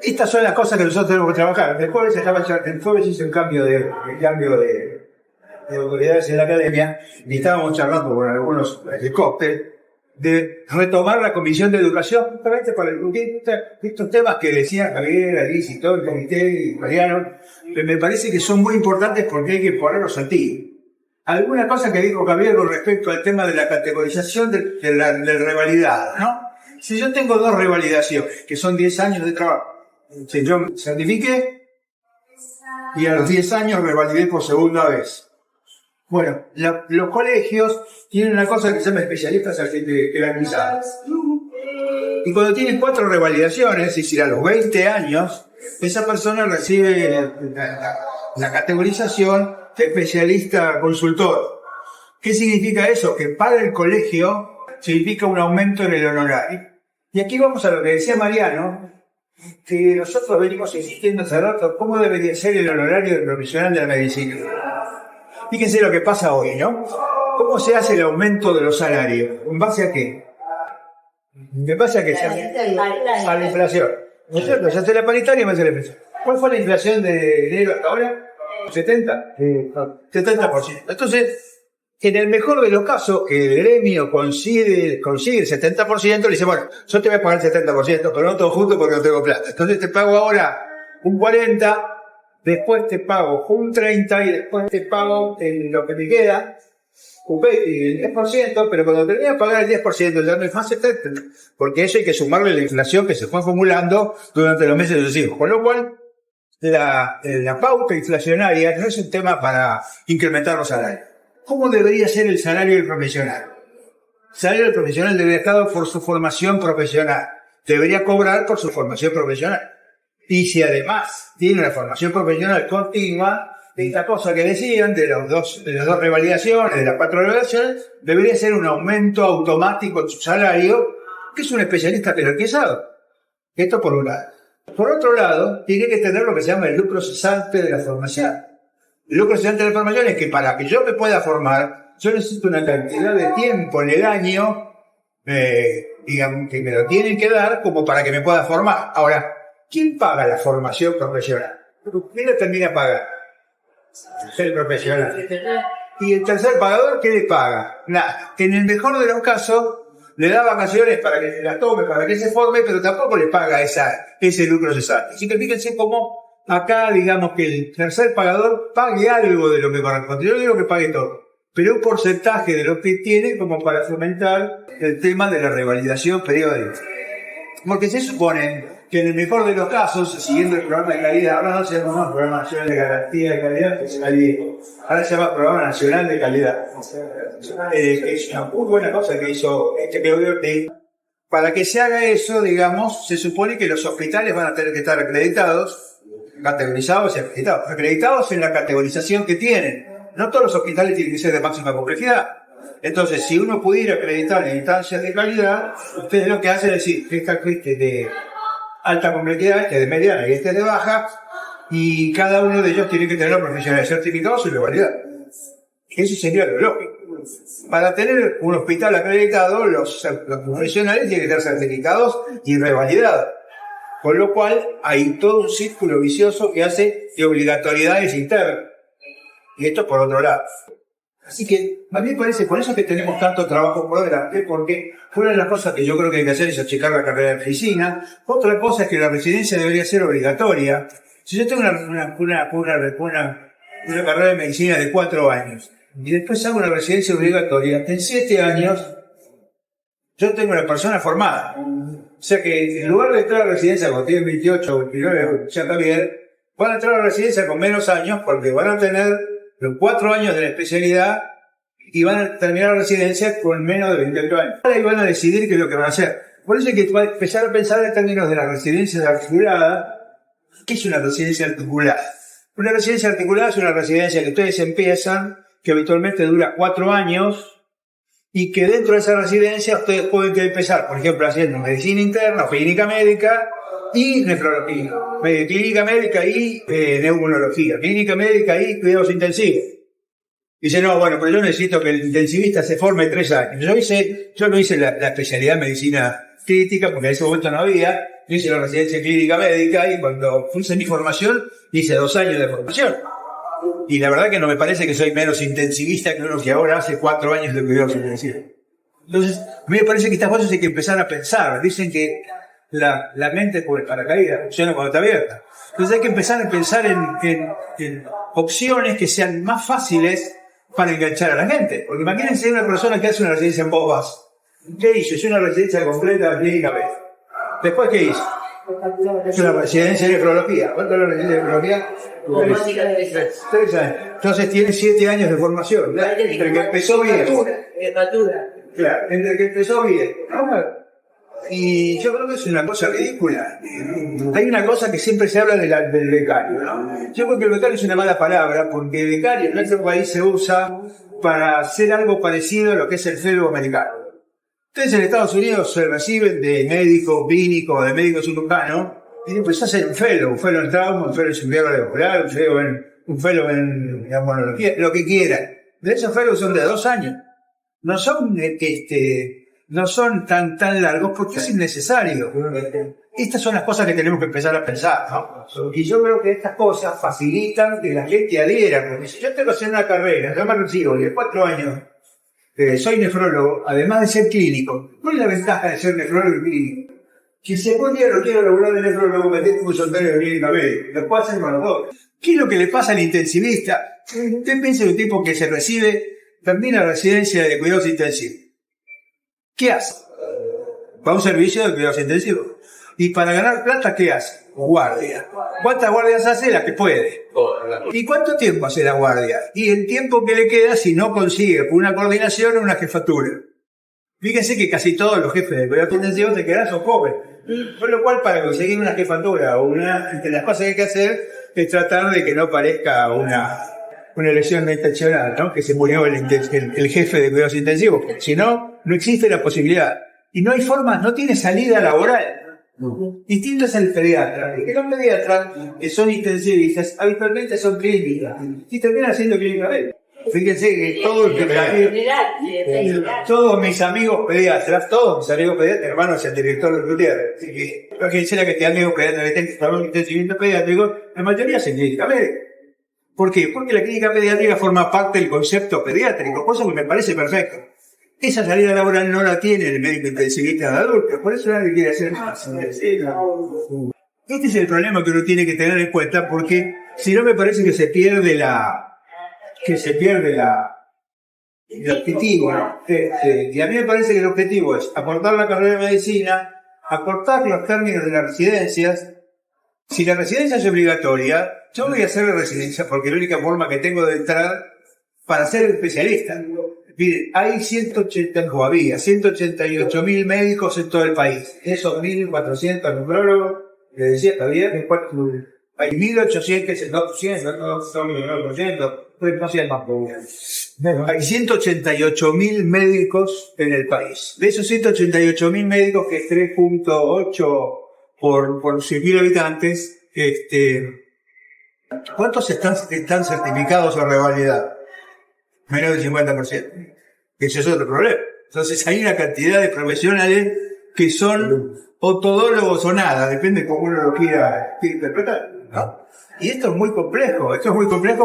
S3: Estas son las cosas que nosotros tenemos que trabajar. El jueves hice un cambio de autoridades en la academia y estábamos charlando con algunos helicópteros de retomar la Comisión de Educación, justamente para estos temas que decía Javier, Alice y todo el comité y Mariano, me parece que son muy importantes porque hay que ponerlos a ti. Alguna cosa que dijo Javier con respecto al tema de la categorización del revalidado, ¿no? Si yo tengo 2 revalidaciones, que son 10 años de trabajo, si yo me certifiqué y a los 10 años revalidé por segunda vez. Bueno, los colegios tienen una cosa que se llama especialistas jerarquizados. Y cuando tienen 4 revalidaciones, es decir, a los 20 años, esa persona recibe la categorización de especialista consultor. ¿Qué significa eso? Que para el colegio significa un aumento en el honorario. Y aquí vamos a lo que decía Mariano, que nosotros venimos insistiendo hace rato, ¿cómo debería ser el honorario del profesional de la medicina? Fíjense lo que pasa hoy, ¿no? ¿Cómo se hace el aumento de los salarios? ¿En base a qué? ¿En base a qué? A la inflación. ¿No es cierto? Se hace la paritaria y me hace la inflación. ¿Cuál fue la inflación de enero hasta ahora? ¿70? 70%. Entonces, en el mejor de los casos, que el gremio consigue el 70%, le dice, bueno, yo te voy a pagar el 70%, pero no todo junto porque no tengo plata. Entonces te pago ahora un 40%, después te pago un 30% y después te pago lo que me queda, el 10%, pero cuando termine de pagar el 10%, ya no es más 70%, porque eso hay que sumarle la inflación que se fue acumulando durante los meses sucesivos. Con lo cual, la pauta inflacionaria no es un tema para incrementar los salarios. ¿Cómo debería ser el salario del profesional? El salario del profesional debería estar por su formación profesional. Debería cobrar por su formación profesional. Y si además tiene una formación profesional continua, esta cosa que decían de las dos revalidaciones, de las 4 revalidaciones, debería ser un aumento automático en su salario, que es un especialista jerarquizado. Esto por un lado. Por otro lado, tiene que tener lo que se llama el lucro cesante de la formación. El lucro cesante de la formación es que para que yo me pueda formar, yo necesito una cantidad de tiempo en el año, digamos, que me lo tienen que dar como para que me pueda formar. Ahora, ¿quién paga la formación profesional? ¿Quién la termina a pagar? El profesional. ¿Y el tercer pagador qué le paga? Nada. En el mejor de los casos, le da vacaciones para que se las tome, para que se forme, pero tampoco le paga ese lucro cesante. Así que fíjense cómo acá, digamos que el tercer pagador pague algo de lo que corresponde. Yo no digo que pague todo, pero un porcentaje de lo que tiene como para fomentar el tema de la revalidación periódica. Porque se supone que en el mejor de los casos, siguiendo el programa de calidad, ahora no se llama Programa Nacional de Garantía de Calidad, que se ahora se llama Programa Nacional de Calidad. Es una muy buena cosa que hizo POD. Para que se haga eso, digamos, se supone que los hospitales van a tener que estar acreditados, categorizados y acreditados. Acreditados en la categorización que tienen. No todos los hospitales tienen que ser de máxima complejidad. Entonces, si uno pudiera acreditar en instancias de calidad, ustedes lo que hacen es decir, que esta de alta complejidad, este de mediana y este de baja, y cada uno de ellos tiene que tener los profesionales certificados y revalidar. Eso sería lo lógico. Para tener un hospital acreditado, los profesionales tienen que estar certificados y revalidados. Con lo cual, hay todo un círculo vicioso que hace de obligatoriedades internas. Y esto por otro lado. Así que, a mí me parece, por eso es que tenemos tanto trabajo por delante, porque una de las cosas que yo creo que hay que hacer es achicar la carrera de medicina. Otra cosa es que la residencia debería ser obligatoria. Si yo tengo una carrera de medicina de 4 años y después hago una residencia obligatoria, en 7 años yo tengo una persona formada. O sea que en lugar de entrar a la residencia cuando tienen 28 o 29, ya está bien, van a entrar a la residencia con menos años porque van a tener los 4 años de la especialidad y van a terminar la residencia con menos de 28 años. Ahora van a decidir qué es lo que van a hacer. Por eso hay que empezar a pensar en términos de las residencias articuladas. ¿Qué es una residencia articulada? Una residencia articulada es una residencia que ustedes empiezan, que habitualmente dura 4 años, y que dentro de esa residencia ustedes pueden empezar, por ejemplo, haciendo medicina interna o clínica médica y nefrología, clínica médica y neumología, clínica médica y cuidados intensivos. Dice, no, bueno, pero yo necesito que el intensivista se forme 3 años. Yo no hice la especialidad en medicina crítica porque en ese momento no había. Yo hice la residencia clínica médica y cuando puse mi formación hice 2 años de formación. Y la verdad que no me parece que soy menos intensivista que uno que ahora hace 4 años de cuidados intensivos. Entonces, a mí me parece que estas cosas hay que empezar a pensar. Dicen que la mente por el paracaídas funciona cuando está abierta. Entonces hay que empezar a pensar en opciones que sean más fáciles para enganchar a la gente. Porque imagínense una persona que hace una residencia en Bobas. ¿Qué hizo? Hizo una residencia completa clínicamente. ¿Después qué hizo? Hizo una residencia de nefrología. ¿Cuánto es la residencia de nefrología? 3 años. Entonces tiene 7 años de formación. Entre que empezó bien. Claro, entre que empezó bien. Y yo creo que es una cosa ridícula. Hay una cosa que siempre se habla del becario, ¿no? Yo creo que el becario es una mala palabra, porque el becario en nuestro país se usa para hacer algo parecido a lo que es el fellow americano. Ustedes en Estados Unidos se reciben de médico clínico, de médico cirujano, y pues hacen un fellow en trauma, un fellow en cirugía cardiovascular, un fellow en neumonología, lo que quieran. De esos fellows son de 2 años. No son tan largos porque es innecesario. Estas son las cosas que tenemos que empezar a pensar, ¿no? Y yo creo que estas cosas facilitan que la gente adhiera. Porque si yo tengo que hacer una carrera, yo me recibo y de 4 años soy nefrólogo, además de ser clínico, ¿cuál es la ventaja de ser nefrólogo y clínico? Si si algún día no quiero laburar de nefrólogo, me tengo que soltar de clínica médica. Lo puedo hacer con los dos. ¿Qué es lo que le pasa al intensivista? Usted piensa en un tipo que se recibe, termina la residencia de cuidados intensivos. ¿Qué hace? Va a un servicio de cuidados intensivos. Y para ganar plata, ¿qué hace? Guardia. ¿Cuántas guardias hace? Las que puede. ¿Y cuánto tiempo hace la guardia? Y el tiempo que le queda si no consigue una coordinación o una jefatura. Fíjense que casi todos los jefes de cuidados intensivos se quedan son jóvenes. Por lo cual, para conseguir una jefatura o entre las cosas que hay que hacer es tratar de que no parezca una lesión no intencional, ¿no? Que se murió el jefe de cuidados intensivos. Si no, no existe la posibilidad. Y no hay forma, no tiene salida laboral. Distinto es el pediatra. Que los pediatras que son intensivistas habitualmente son clínicas. Y terminan siendo clínicas. Fíjense que todos mis amigos pediatras, hermanos, es el director del Gutiérrez. Así que, lo que dice la que te amigos pediatras que tengan intensivista pediátrico, la mayoría son clínicas médicas. ¿Por qué? Porque la clínica pediátrica forma parte del concepto pediátrico, cosa que me parece perfecto. Esa salida laboral no la tiene el médico intensivista de adultos, por eso nadie quiere hacer más. Este es el problema que uno tiene que tener en cuenta, porque si no me parece que se pierde el objetivo, ¿no? Y a mí me parece que el objetivo es acortar la carrera de medicina, acortar los términos de las residencias. Si la residencia es obligatoria, yo voy a hacer la residencia porque es la única forma que tengo de entrar para ser especialista. Miren, hay 188.000 médicos en todo el país. Esos 1.400 nefrólogos, les decía, está bien, hay 1.800, no 100%, no sean más pobres. Hay 188.000 médicos en el país. De esos 188.000 médicos, que es 3.8 por 100.000 habitantes, ¿cuántos están certificados a revalidados? Menos del 50%. Ese es otro problema. Entonces hay una cantidad de profesionales que son o todólogos o nada, depende de cómo uno lo quiera interpretar, ¿no? Y esto es muy complejo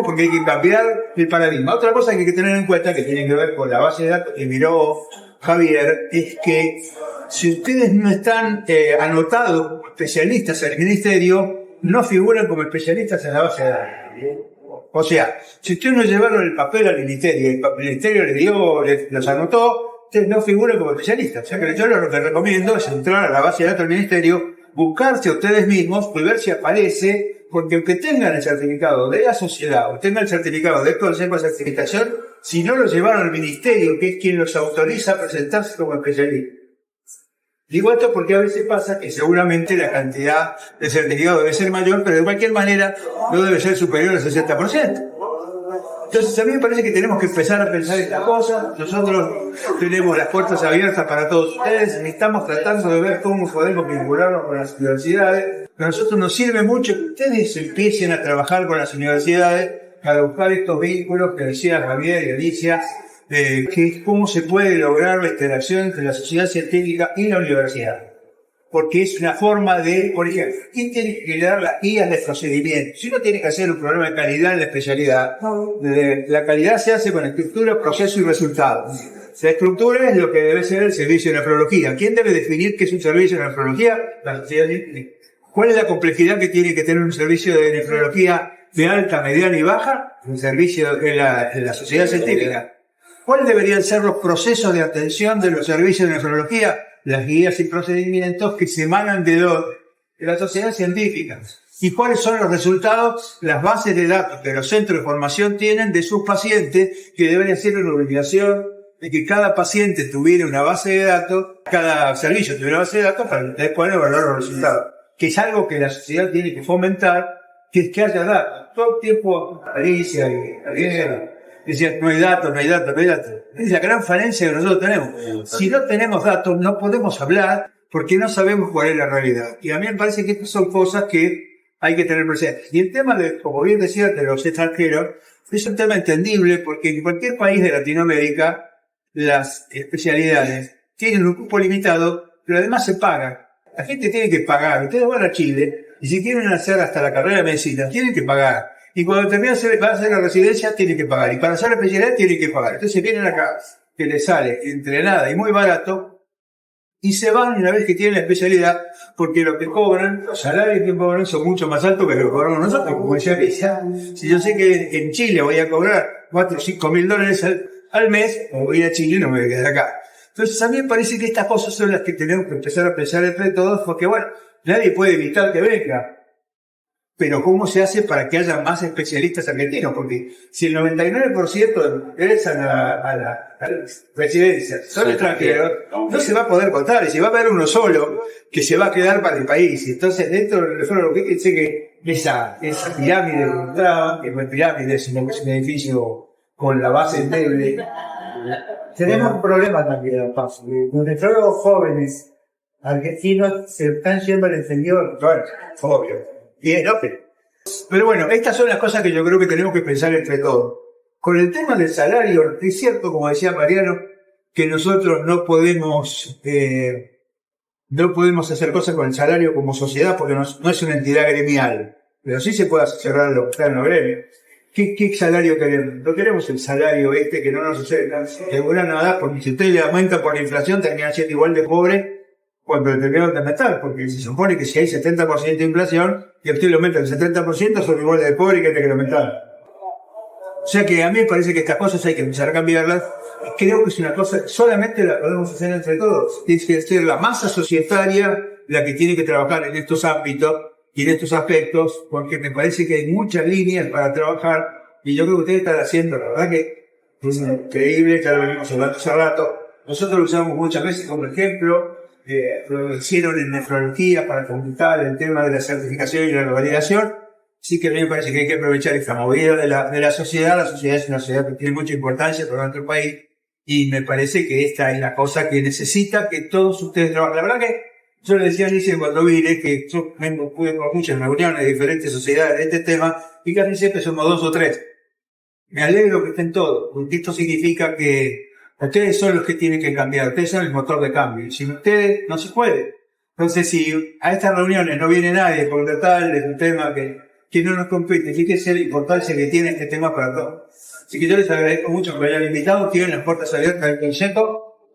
S3: porque hay que cambiar el paradigma. Otra cosa que hay que tener en cuenta, que tiene que ver con la base de datos que miró Javier, es que si ustedes no están anotados como especialistas en el ministerio, no figuran como especialistas en la base de datos. O sea, si ustedes no llevaron el papel al ministerio, el ministerio les dio, los anotó, ustedes no figuran como especialistas. O sea que yo lo que recomiendo es entrar a la base de datos del ministerio, buscarse a ustedes mismos, y ver si aparece, porque aunque tengan el certificado de la sociedad o tengan el certificado del Consejo de Certificación, si no lo llevaron al ministerio, que es quien los autoriza a presentarse como especialistas. Digo esto porque a veces pasa que seguramente la cantidad de certificado debe ser mayor, pero de cualquier manera no debe ser superior al 60%. Entonces a mí me parece que tenemos que empezar a pensar estas cosas. Nosotros tenemos las puertas abiertas para todos ustedes. Estamos tratando de ver cómo podemos vincularnos con las universidades. A nosotros nos sirve mucho que ustedes empiecen a trabajar con las universidades para buscar estos vínculos que decía Javier y Alicia, que es cómo se puede lograr la interacción entre la sociedad científica y la universidad. Porque es una forma de, por ejemplo, ¿quién tiene que dar las guías de procedimiento? Si uno tiene que hacer un programa de calidad en la especialidad, la calidad se hace con estructura, proceso y resultado. La estructura es lo que debe ser el servicio de nefrología. ¿Quién debe definir qué es un servicio de nefrología? La sociedad científica. ¿Cuál es la complejidad que tiene que tener un servicio de nefrología de alta, mediana y baja? Un servicio de la sociedad científica. ¿Cuáles deberían ser los procesos de atención de los servicios de nefrología? Las guías y procedimientos que se emanan de la sociedad científica. ¿Y cuáles son los resultados? Las bases de datos que los centros de formación tienen de sus pacientes, que debería ser una obligación de que cada paciente tuviera una base de datos, cada servicio tuviera una base de datos para que ustedes puedan evaluar los resultados. Que es algo que la sociedad tiene que fomentar, que es que haya datos. Todo el tiempo Alicia y Javier decían, no hay datos. Es la gran falencia que nosotros tenemos. Si no tenemos datos, no podemos hablar porque no sabemos cuál es la realidad. Y a mí me parece que estas son cosas que hay que tener presentes. Y el tema de, como bien decía, de los extranjeros, es un tema entendible porque en cualquier país de Latinoamérica, las especialidades tienen un cupo limitado, pero además se pagan. La gente tiene que pagar. Ustedes van a Chile y si quieren hacer hasta la carrera de medicina, tienen que pagar. Y cuando terminan para hacer la residencia, tienen que pagar. Y para hacer la especialidad, tienen que pagar. Entonces vienen acá, que les sale entre nada y muy barato, y se van una vez que tienen la especialidad, porque lo que cobran, los salarios que cobran son mucho más altos que lo que cobramos nosotros. Como decía Alicia, si yo sé que en Chile voy a cobrar 4 o 5 mil dólares al mes, o voy a ir a Chile y no me voy a quedar acá. Entonces a mí me parece que estas cosas son las que tenemos que empezar a pensar entre todos, porque bueno, nadie puede evitar que venga. Pero ¿cómo se hace para que haya más especialistas argentinos? Porque si el 99% regresan a la residencia son extranjeros, no se va a poder contar. Y si va a haber uno solo que se va a quedar para el país. Entonces, dentro del reforma, que sé que esa pirámide que encontraban, que no es pirámide, sino que es un edificio con la base endeble.
S5: Tenemos un problema también, Paso. Los nefrólogos jóvenes argentinos se están yendo al exterior.
S3: Bueno, obvio. Bien, ¿no? Pero bueno, estas son las cosas que yo creo que tenemos que pensar entre todos. Con el tema del salario, es cierto, como decía Mariano, que nosotros no podemos hacer cosas con el salario como sociedad porque no es una entidad gremial. Pero sí se puede cerrar lo que está en los gremios. ¿Qué salario queremos? No queremos el salario que no nos sucede nada, porque si usted le aumenta por la inflación, termina siendo igual de pobre cuando le terminaron de aumentar, porque se supone que si hay 70% de inflación y a usted le aumenta el 70%, son igual de pobre que el que le aumentaron. O sea que a mí me parece que estas cosas hay que empezar a cambiarlas. Creo que es una cosa, solamente la podemos hacer entre todos. Tiene que ser la masa societaria la que tiene que trabajar en estos ámbitos y en estos aspectos, porque me parece que hay muchas líneas para trabajar y yo creo que ustedes están haciendo, la verdad que es increíble, ya lo venimos hablando hace rato. Nosotros lo usamos muchas veces como ejemplo. Lo hicieron en nefrología para completar el tema de la certificación y la validación. Sí que a mí me parece que hay que aprovechar esta movida de la sociedad. La sociedad es una sociedad que tiene mucha importancia para nuestro país y me parece que esta es la cosa que necesita que todos ustedes trabajen. La verdad que yo le decía a Alicia cuando vine que yo pude con muchas reuniones de diferentes sociedades de este tema y casi siempre somos 2 o 3. Me alegro que estén todos, porque esto significa que ustedes son los que tienen que cambiar, ustedes son el motor de cambio, y sin ustedes no se puede. Entonces, si a estas reuniones no viene nadie por tratar de un tema que no nos compete, fíjense la importancia que tiene este tema para todos. Así que yo les agradezco mucho que me hayan invitado, tienen las puertas abiertas del consejo,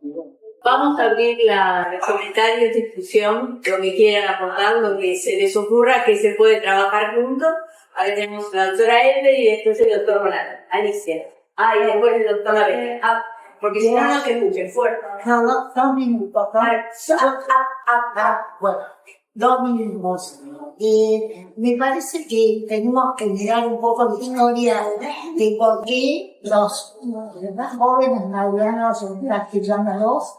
S6: Vamos a abrir los comentarios, discusión, lo que quieran aportar, lo que se les ocurra, que se puede trabajar juntos. Ahí tenemos la doctora Elbe y después el doctor Rolando. Alicia. Y después el doctor Abel. Porque si no, no se escuche fuerte.
S7: No, 2 minutos. Bueno, 2 minutos. Me parece que tenemos que mirar un poco la historia de por qué los jóvenes marianos castellanos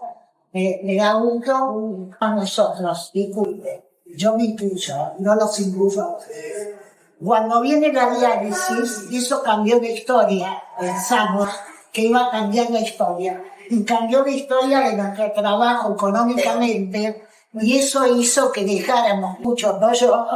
S7: le da gusto a nosotros. Disculpe, yo me incluyo, no los incluyo a ustedes. Cuando viene la diálisis, eso cambió la historia. Pensamos que iba a cambiar la historia. Y cambió la historia de nuestro trabajo económicamente, y eso hizo que dejáramos mucho, no yo,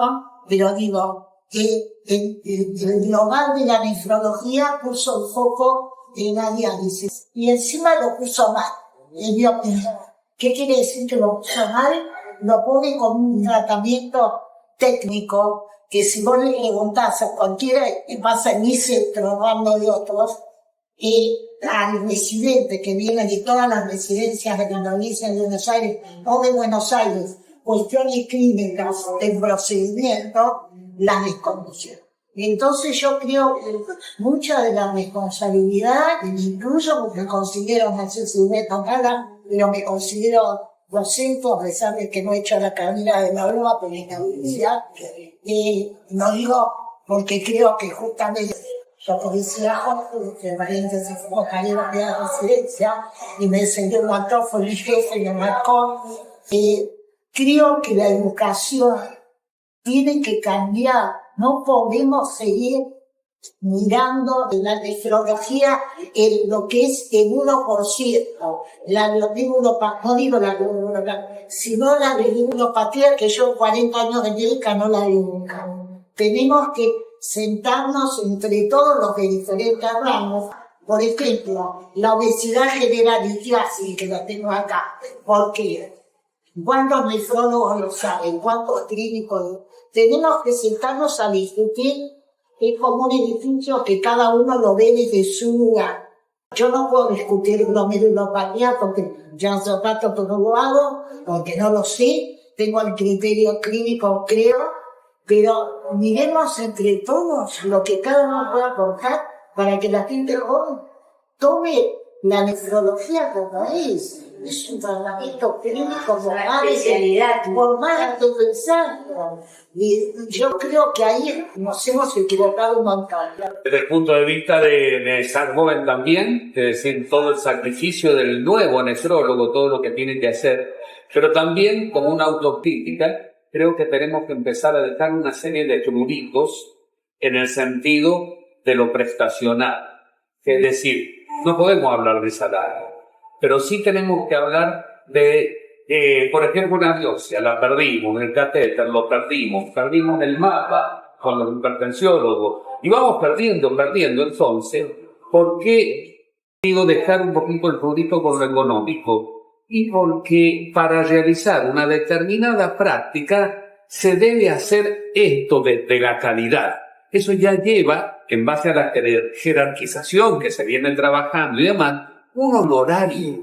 S7: pero digo, que el global de la nefrología puso el foco en la diálisis. Y encima lo puso mal, en mi opinión. ¿Qué quiere decir que lo puso mal? Lo pone con un tratamiento técnico, que si vos le preguntás a cualquiera que pasa en mi centro, hablando de otros, al residente que viene de todas las residencias de la provincia de Buenos Aires o de Buenos Aires, cuestiones clínicas del procedimiento, las desconoció. Entonces yo creo que mucha de la responsabilidad, incluso porque considero, no sé si me tocara, pero me considero docente, a pesar de que no he hecho la carrera de la UBA, pero en la universidad, no digo porque creo que justamente yo decía Jorge, que Valiente se fue a la residencia y me enseñó un montón, fue mi jefe y me marcó. Creo que la educación tiene que cambiar, no podemos seguir mirando la nefrología en lo que es el 1%, no digo sino la neuropatía, que yo 40 años de médica no la vi nunca. Tenemos que sentarnos entre todos los de diferentes ramos. Por ejemplo, la obesidad generalizada, que la tengo acá. ¿Por qué? ¿Cuántos nefrólogos lo saben? ¿Cuántos clínicos? Tenemos que sentarnos a discutir. Es como un edificio que cada uno lo ve desde su lugar. Yo no puedo discutir glomerulopatía porque ya hace rato que no lo hago, porque no lo sé. Tengo el criterio clínico, creo. Pero miremos entre todos lo que cada uno pueda aportar para que la gente joven tome la nefrología como es. Es un tratamiento clínico por más que pensar. Y yo creo que ahí nos hemos equivocado un montón.
S8: Desde el punto de vista de estar joven también, es decir, todo el sacrificio del nuevo nefrólogo, todo lo que tiene que hacer, pero también como una autocrítica, creo que tenemos que empezar a dejar una serie de truditos en el sentido de lo prestacional. Es decir, no podemos hablar de salario, pero sí tenemos que hablar de, por ejemplo, una biopsia, la perdimos, el catéter lo perdimos el mapa con los hipertensiólogos, y vamos perdiendo, entonces, ¿por qué digo dejar un poquito el trudito con lo económico? Y porque para realizar una determinada práctica se debe hacer esto desde la calidad. Eso ya lleva, en base a la jerarquización que se viene trabajando y demás, un honorario.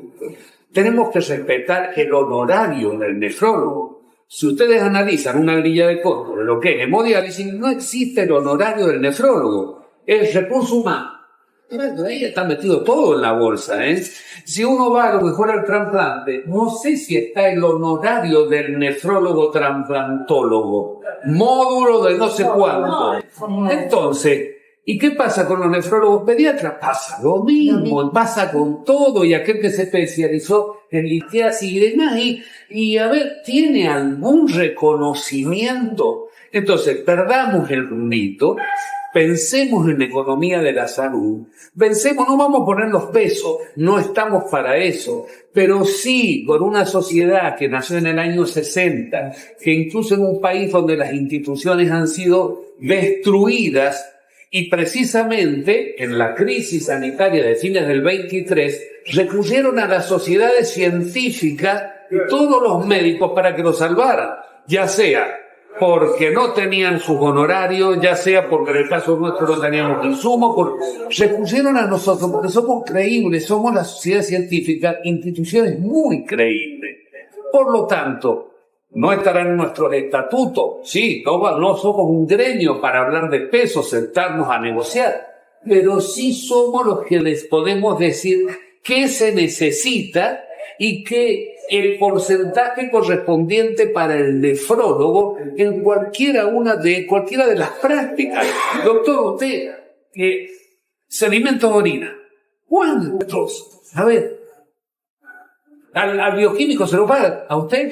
S8: Tenemos que respetar el honorario del nefrólogo. Si ustedes analizan una grilla de costos de lo que es hemodiálisis, no existe el honorario del nefrólogo, es recurso humano. Ahí está metido todo en la bolsa, ¿eh? Si uno va a lo mejor al trasplante, no sé si está el honorario del nefrólogo trasplantólogo, módulo de no sé cuánto. Entonces, ¿y qué pasa con los nefrólogos pediatras? Pasa lo mismo, pasa con todo, y aquel que se especializó en litiasis y demás, y a ver, ¿tiene algún reconocimiento? Entonces, perdamos el rumbito. Pensemos en la economía de la salud, pensemos, no vamos a poner los pesos, no estamos para eso, pero sí con una sociedad que nació en el año 60, que incluso en un país donde las instituciones han sido destruidas, y precisamente en la crisis sanitaria de fines del 23, recurrieron a las sociedades científicas y todos los médicos para que lo salvaran, ya sea porque no tenían sus honorarios, ya sea porque en el caso nuestro no teníamos insumos, se pusieron a nosotros porque somos creíbles, somos la sociedad científica, instituciones muy creíbles. Por lo tanto, no estarán en nuestros estatutos, sí, no somos un gremio para hablar de pesos, sentarnos a negociar, pero sí somos los que les podemos decir qué se necesita y que el porcentaje correspondiente para el nefrólogo en cualquiera de las prácticas. Doctor, usted, sedimentos de orina, ¿cuántos? A ver, al bioquímico se lo pagan, ¿a usted?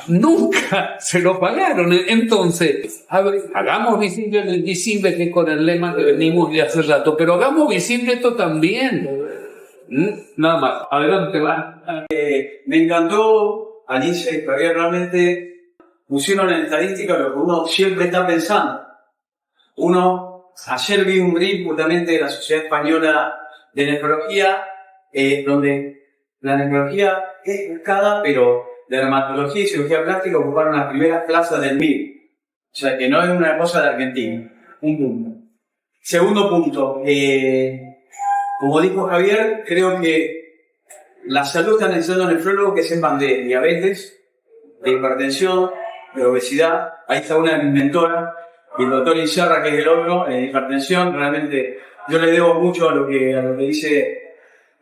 S8: Nunca se lo pagaron. Entonces, a ver, hagamos visible lo invisible, que es con el lema que venimos de hace rato, pero hagamos visible esto también. Nada más, adelante, va.
S9: Me encantó, Alicia y Javier, realmente pusieron en estadística lo que uno siempre está pensando. Ayer vi un reel justamente de la Sociedad Española de Nefrología, donde la nefrología es buscada, pero dermatología y cirugía plástica ocuparon las primeras plazas del MIR. O sea que no es una cosa de Argentina. Un punto. Segundo punto, como dijo Javier, creo que la salud está necesitando nefrólogos que sepan de diabetes, de hipertensión, de obesidad. Ahí está una de mis mentoras, y el doctor Inserra, que es el otro, de hipertensión. Realmente yo le debo mucho a lo que dice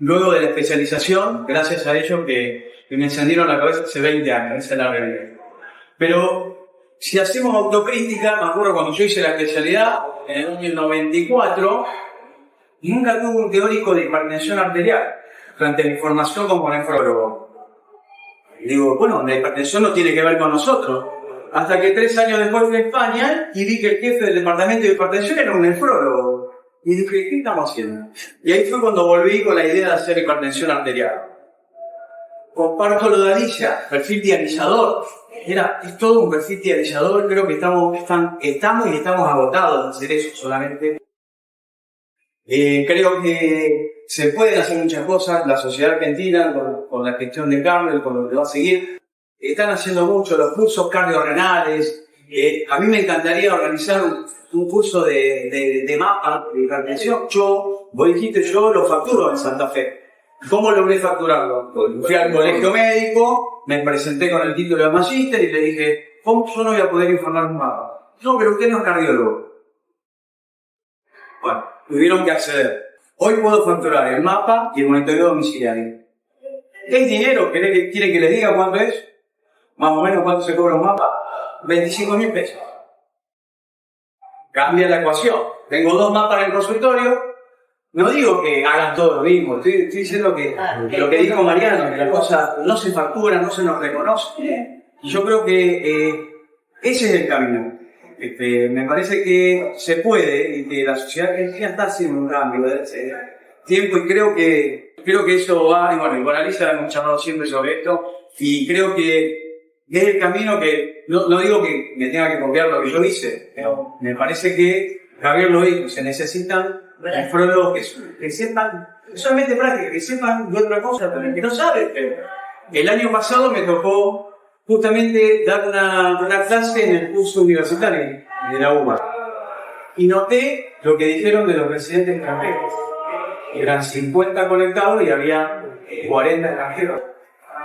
S9: luego de la especialización, gracias a ellos que me encendieron la cabeza hace 20 años, esa es la realidad. Pero si hacemos autocrítica, me acuerdo cuando yo hice la especialidad, en el año 94, nunca tuve un teórico de hipertensión arterial durante mi formación como nefrólogo. Digo, bueno, la hipertensión no tiene que ver con nosotros. Hasta que 3 años después fui a España y vi que el jefe del departamento de hipertensión era un nefrólogo. Y dije, ¿qué estamos haciendo? Y ahí fue cuando volví con la idea de hacer hipertensión arterial. Comparto lo de Alicia, perfil dializador. Es todo un perfil dializador. Creo que estamos agotados de hacer eso solamente. Creo que se pueden hacer muchas cosas. La sociedad argentina, con la gestión de Carmel, con lo que va a seguir, están haciendo mucho los cursos cardiorrenales. A mí me encantaría organizar un curso de mapa de hipertensión. Yo lo facturo en Santa Fe. ¿Cómo logré facturarlo? Fui al colegio médico, me presenté con el título de magíster y le dije, ¿cómo yo no voy a poder informar un mapa? No, pero usted no es cardiólogo. Bueno, tuvieron que acceder. Hoy puedo facturar el mapa y el monitoreo domiciliario. ¿Es dinero? ¿Quiere que le diga cuánto es? Más o menos cuánto se cobra un mapa. 25.000 pesos. Cambia la ecuación. Tengo 2 mapas en el consultorio. No digo que hagan todo lo mismo. Estoy diciendo que lo que dijo Mariano, que la cosa no se factura, no se nos reconoce. Y yo creo que ese es el camino. Me parece que se puede y que la sociedad argentina está haciendo un cambio de ese tiempo y creo que eso va, y bueno, y con Alicia hemos charlado siempre sobre esto y creo que es el camino que, no digo que me tenga que copiar lo que yo hice, pero me parece que Javier lo dijo, se necesitan nefrólogos que sepan, no solamente práctica, que sepan de otra cosa, pero que no saben. El año pasado me tocó justamente dar una clase en el curso universitario de la UBA. Y noté lo que dijeron de los residentes extranjeros. Eran 50 conectados y había 40 extranjeros.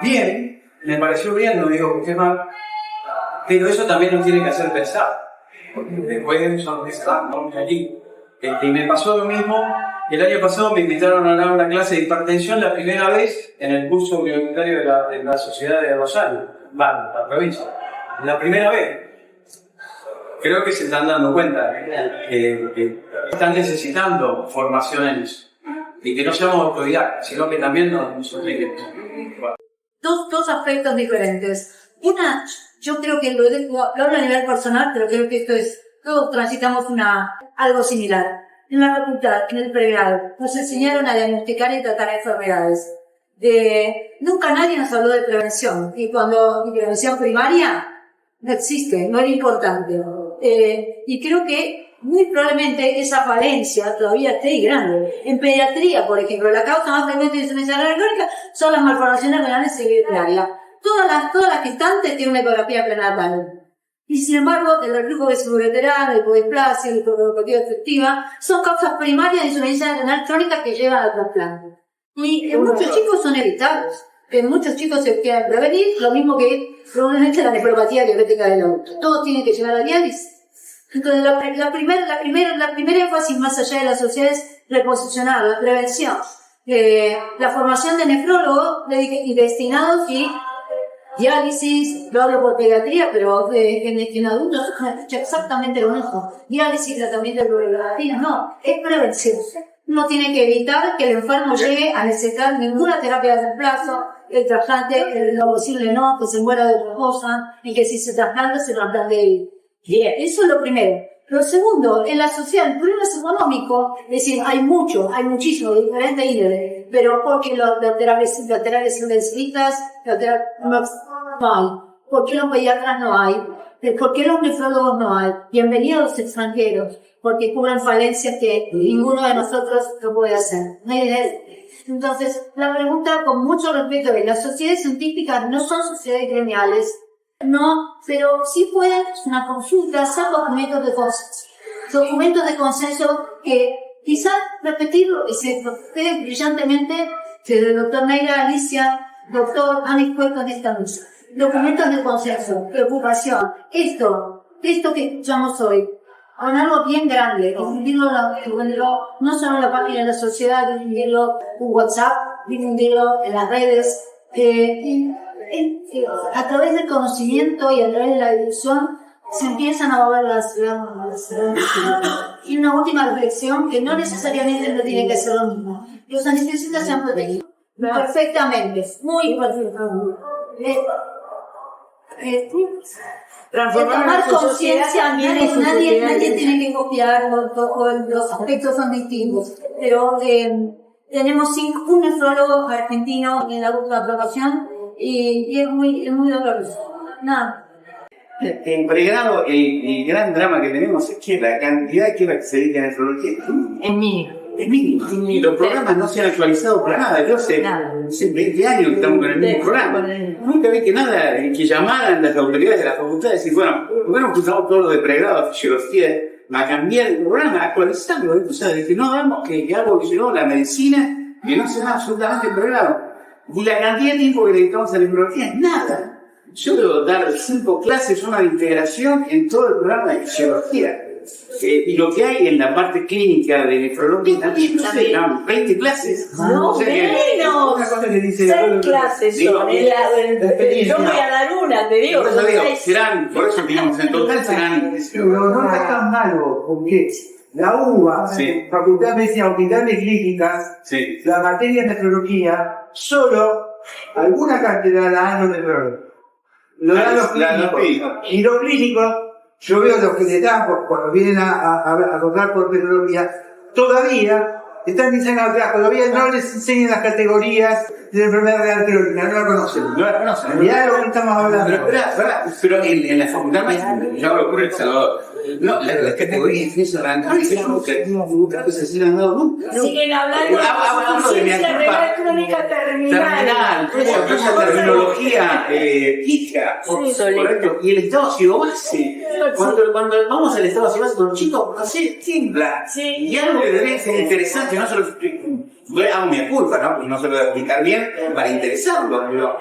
S9: Bien, me pareció bien, no digo que esté mal, pero eso también nos tiene que hacer pensar. Porque después son estamos allí. Y me pasó lo mismo. El año pasado me invitaron a dar una clase de hipertensión la primera vez en el curso universitario de la Sociedad de Rosario, la provincia. La primera vez. Creo que se están dando cuenta que están necesitando formación en eso. Y que no seamos autodidactas, sino que también nos obligen.
S10: Dos aspectos diferentes. Una, yo creo que lo hablo a nivel personal, pero creo que todos transitamos algo similar. En la facultad, en el pregrado, nos enseñaron a diagnosticar y tratar enfermedades. Nunca nadie nos habló de prevención. Y prevención primaria no existe, no era importante. Y creo que muy probablemente esa falencia todavía esté grande. En pediatría, por ejemplo, la causa más frecuente de insuficiencia renal crónica son las malformaciones renales secundarias. Todas las gestantes tienen una ecografía prenatal. Y sin embargo, el reflujo de ureterana, hipodisplasia, hiporetrofia efectiva, son causas primarias de insuficiencia renal crónica que llevan al trasplante. Y en muchos chicos son evitables. En muchos chicos se quedan prevenir, lo mismo que probablemente la nefropatía diabética del adulto. Todo tiene que llevar a diálisis. Entonces, la primera énfasis más allá de la sociedad es reposicionar la prevención. La formación de nefrólogos destinados y diálisis, lo hablo por pediatría, pero en adultos es exactamente lo mismo. Diálisis, tratamiento de clorogradina, no, es prevención. Uno tiene que evitar que el enfermo llegue a necesitar ninguna terapia de reemplazo, el trasplante, lo posible no, que se muera de otra cosa, y que si se trasplante él. Bien, eso es lo primero. Lo segundo, en la sociedad, el problema es económico, es decir, hay muchísimo, de diferentes índoles, pero porque los laterales intensivistas, no hay, ¿por qué los pediatras no hay? ¿Por qué los nefrólogos no hay? Bienvenidos los extranjeros, porque cubren falencias que ninguno de nosotros lo puede hacer. Entonces, la pregunta con mucho respeto es, las sociedades científicas no son sociedades gremiales, no, pero sí pueden una consulta, hacer documentos de consenso. Documentos de consenso que quizás repetirlo y se quede brillantemente desde el doctor Neira, Alicia, doctor, han expuesto en esta mesa. Documentos de consenso, preocupación, esto que escuchamos hoy, con algo bien grande, difundirlo no solo en la página de la sociedad, difundirlo en WhatsApp, difundirlo en las redes, a través del conocimiento y a través de la difusión se empiezan a mover las y una última reflexión, que no necesariamente no tiene que ser lo mismo. Los anestesistas se han protegido perfectamente, muy perfectamente. Tomar conciencia, nadie tiene que copiar, los aspectos son distintos, pero tenemos un nefrólogo argentino en la aprobación y es muy doloroso. Nada.
S9: En pregrado, el gran drama que tenemos es que la cantidad que va a acceder a nefrología
S6: Es mínimo.
S9: es mínimo. Y los programas no se han actualizado para nada. Yo hace 20 años que estamos con el mismo programa. Nunca vi que nada, que llamaran las autoridades de la facultad y decir, bueno, ¿por qué no cruzamos todo lo de pregrado, fisiología, a cambiar el programa, a actualizarlo? O sea, de que no vemos que ya evolucionó la medicina, que no se va absolutamente en pregrado. Y la cantidad de tiempo que dedicamos a la nefrología es nada. Yo debo dar 5 clases, una de integración en todo el programa de fisiología. Y lo que hay en la parte clínica de nefrología también, no sé, 20 clases.
S6: No,
S9: o sea que,
S6: menos.
S3: Una cosa que dice
S6: 6 clases
S9: digo,
S6: son.
S3: experiencia.
S6: Yo voy a dar una, te digo.
S9: por eso digo,
S6: 6.
S9: serán, por eso digamos, en total serán.
S3: Pero no es tan malo, porque la UBA,
S9: Sí.
S3: Facultad de Medicina Hospitales Clínicas,
S9: Sí.
S3: la materia de nefrología, solo alguna cátedra la dan los nefrólogos. Lo dan los clínicos. Y los clínicos, yo veo los que le dan cuando vienen a tocar por nefrología, todavía están diciendo atrás, todavía no les enseñan las categorías de la enfermedad renal crónica, no la conocen.
S9: No la conocen.
S3: Mirá de lo que estamos hablando.
S9: Pero en la facultad maestra, ya lo ocurre en El Salvador. No, las categorías de esa renal crónica se se han dado nunca.
S6: Siguen hablando
S9: Hablo de mi
S6: insuficiencia renal crónica terminal.
S9: toda esa terminología fija, correcto. Y el estado ácido base. Cuando vamos al estado ácido base con los chicos, no sé, tiembla. Y algo que debería ser interesante, no solo hago mi culpa, ¿no? Pues no se lo voy a explicar bien para interesarlo, pero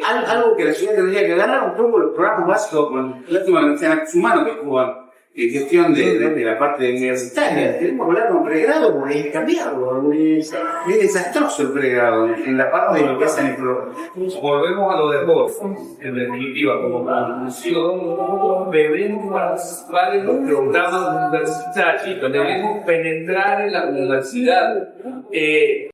S9: algo que la ciudad tendría que ganar un poco los programas básicos con la última Universidad de Actos Humanos que jugó en gestión de la parte universitaria. Tenemos que hablar con pregrado porque hay que cambiarlo. Es desastroso el pregrado en la parte de lo que hacen el programa.
S8: Volvemos a lo de vos, en definitiva, como conclusión, debemos participar en los programas universitarios, debemos penetrar en la universidad,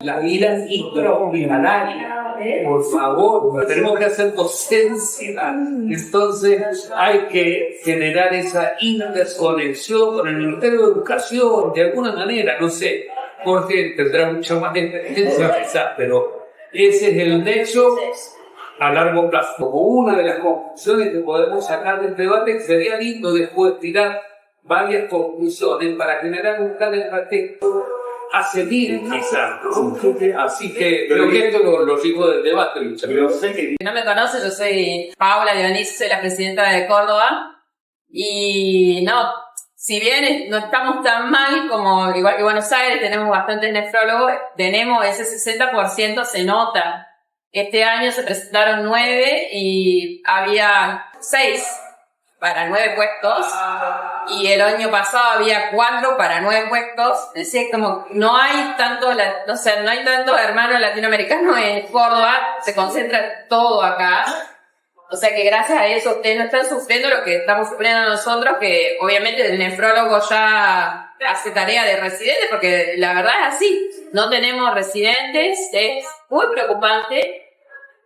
S8: la vida intrahospitalaria. Por favor, tenemos que hacer docencia, entonces hay que generar esa interconexión con el Ministerio de Educación, de alguna manera, no sé, Jorge tendrá mucha más inteligencia quizás, pero ese es el nexo a largo plazo. Como una de las conclusiones que podemos sacar del debate, que sería lindo después tirar varias conclusiones para generar un plan estratégico a seguir quizás. Así que creo que esto lo sigo del debate, muchachos.
S9: Pero sé que
S11: Si no me conoce, yo soy Paula Dionisio, soy la presidenta de Córdoba. Y no, si bien no estamos tan mal como, igual que Buenos Aires, tenemos bastantes nefrólogos, tenemos ese 60% se nota. Este año se presentaron 9 y había 6 para 9 puestos. Y el año pasado había 4 para 9 puestos. Es decir, como no hay tanto, no hay tanto hermanos latinoamericanos en Córdoba, se concentra todo acá. O sea que gracias a eso ustedes no están sufriendo lo que estamos sufriendo nosotros, que obviamente el nefrólogo ya hace tarea de residente, porque la verdad es así, no tenemos residentes, es muy preocupante.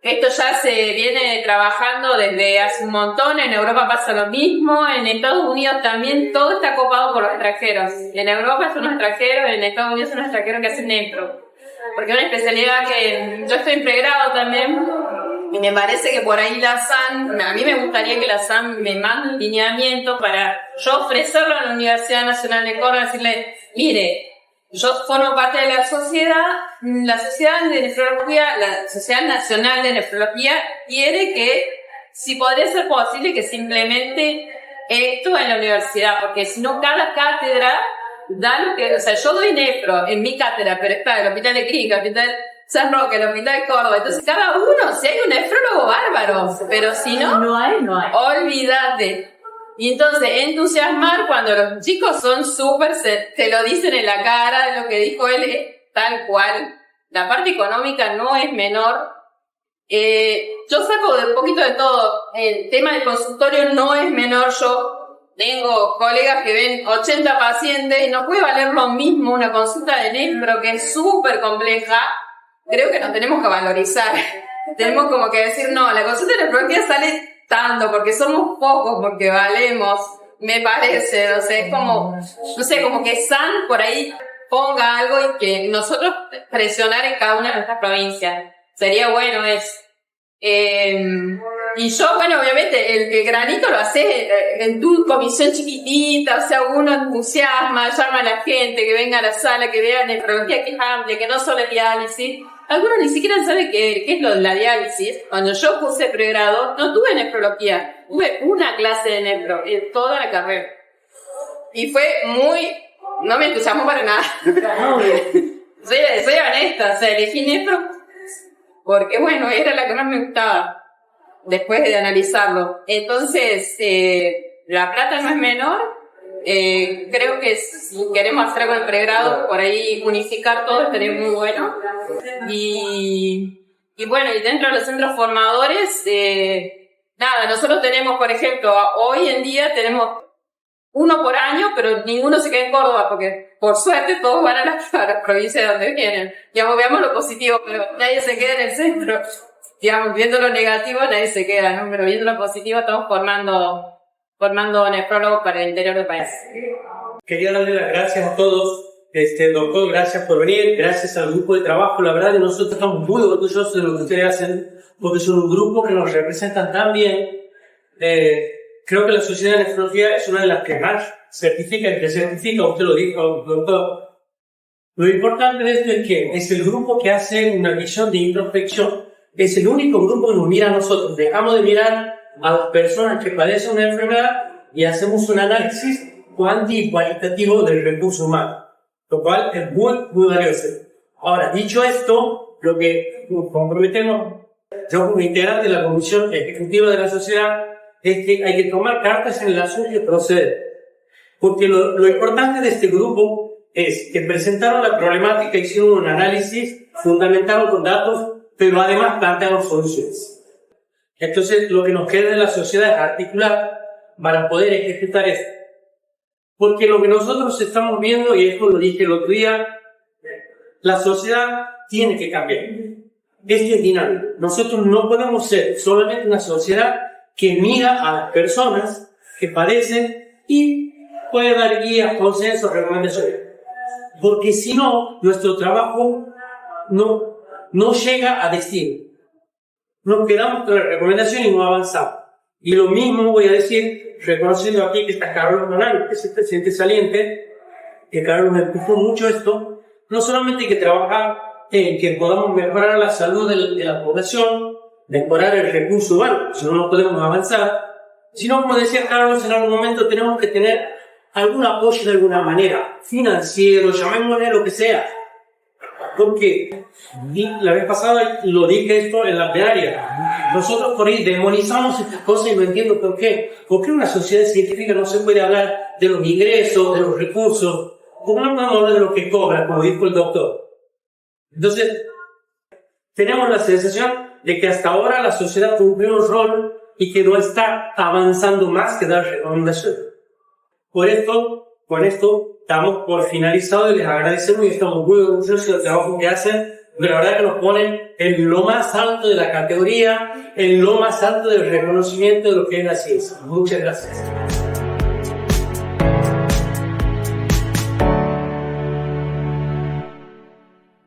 S11: Esto ya se viene trabajando desde hace un montón, en Europa pasa lo mismo, en Estados Unidos también todo está copado por los extranjeros. En Europa son los extranjeros, en Estados Unidos son los extranjeros que hacen nefro. Porque es una especialidad que yo estoy en pregrado también, y me parece que por ahí la SAN, a mí me gustaría que la SAN me mande un lineamiento para yo ofrecerlo a la Universidad Nacional de Córdoba, decirle, mire, yo formo parte de la sociedad de nefrología, la Sociedad Nacional de Nefrología quiere que, si podría ser posible, que se implemente esto en la universidad, porque si no cada cátedra da lo que, o sea, yo doy nefro en mi cátedra, pero está el Hospital de Clínica, el Hospital San Roque, el Hospital de Córdoba, entonces cada uno, si hay un nefrólogo bárbaro, pero si no, no hay. Olvídate. Y entonces entusiasmar cuando los chicos son súper, te lo dicen en la cara, lo que dijo él es tal cual. La parte económica no es menor. Yo saco de un poquito de todo. El tema del consultorio no es menor. Yo tengo colegas que ven 80 pacientes y no puede valer lo mismo una consulta de nefro que es súper compleja. Creo que nos tenemos que valorizar. Tenemos como que decir, no, la consulta de nefrología sale tanto porque somos pocos, porque valemos, me parece, no sé, es como, no sé, como que SAN por ahí ponga algo y que nosotros presionar en cada una de nuestras provincias. Sería bueno eso. Y yo, bueno, obviamente, el granito lo hace en tu comisión chiquitita, o sea, uno entusiasma, llama a la gente que venga a la sala, que vea nefrología, que es amplia, que no solo es diálisis. Algunos ni siquiera saben qué es lo de la diálisis. Cuando yo puse pregrado, no tuve nefrología, tuve una clase de nefro en toda la carrera. Y fue no me entusiasmó para nada. Soy honesta, o sea, elegí nefro porque, bueno, era la que más me gustaba después de analizarlo. Entonces, la plata no es menor. Creo que si queremos hacer algo en pregrado, por ahí unificar todo estaría muy bueno. Y bueno, y dentro de los centros formadores, nosotros tenemos, por ejemplo, hoy en día tenemos uno por año, pero ninguno se queda en Córdoba, porque por suerte todos van a las provincias de donde vienen. Digamos, veamos lo positivo, pero nadie se queda en el centro. Digamos, viendo lo negativo, nadie se queda, ¿no? Pero viendo lo positivo, estamos formando nefrólogos para el interior del país.
S12: Quería darle las gracias a todos. Doctor, gracias por venir, gracias al grupo de trabajo. La verdad que nosotros estamos muy orgullosos de lo que ustedes hacen, porque son un grupo que nos representan tan bien. Creo que la Sociedad de Nefrología es una de las que más certifica, usted lo dijo, doctor. Lo importante de esto es que es el grupo que hace una visión de introspección, es el único grupo que nos mira a nosotros. Dejamos de mirar a las personas que padecen una enfermedad y hacemos un análisis cuantitativo y cualitativo del recurso humano, lo cual es muy, muy valioso. Ahora, dicho esto, lo que nos comprometemos, yo como integrante de la Comisión Ejecutiva de la Sociedad, es que hay que tomar cartas en el asunto y proceder. Porque lo importante de este grupo es que presentaron la problemática, hicieron un análisis, fundamentaron con datos, pero además plantearon soluciones. Entonces, lo que nos queda de la sociedad es articular para poder ejecutar esto. Porque lo que nosotros estamos viendo, y esto lo dije el otro día, la sociedad tiene que cambiar. Esto es dinámico. Nosotros no podemos ser solamente una sociedad que mira a las personas que padecen y puede dar guías, consensos, recomendaciones. Porque si no, nuestro trabajo no llega a destino. Nos quedamos con la recomendación y no avanzamos. Y lo mismo voy a decir, reconociendo aquí que está Carlos Morales, que es el presidente saliente, que Carlos me empujó mucho esto. No solamente hay que trabajar en que podamos mejorar la salud de la población, mejorar el recurso humano, si no podemos avanzar, Si no, como decía Carlos, en algún momento tenemos que tener algún apoyo de alguna manera, financiero, llamémosle lo que sea. Porque la vez pasada lo dije esto en la plenaria. Nosotros por ahí demonizamos estas cosas y no entiendo por qué. ¿Por qué en una sociedad científica no se puede hablar de los ingresos, de los recursos? ¿Cómo no podemos hablar de lo que cobra, como dijo el doctor? Entonces, tenemos la sensación de que hasta ahora la sociedad cumplió un rol y que no está avanzando más que dar recomendaciones. Por esto, con esto, estamos por finalizado y les agradecemos y estamos muy orgullosos del trabajo que hacen. De la verdad que nos ponen en lo más alto de la categoría, en lo más alto del reconocimiento de lo que es la ciencia. Muchas gracias.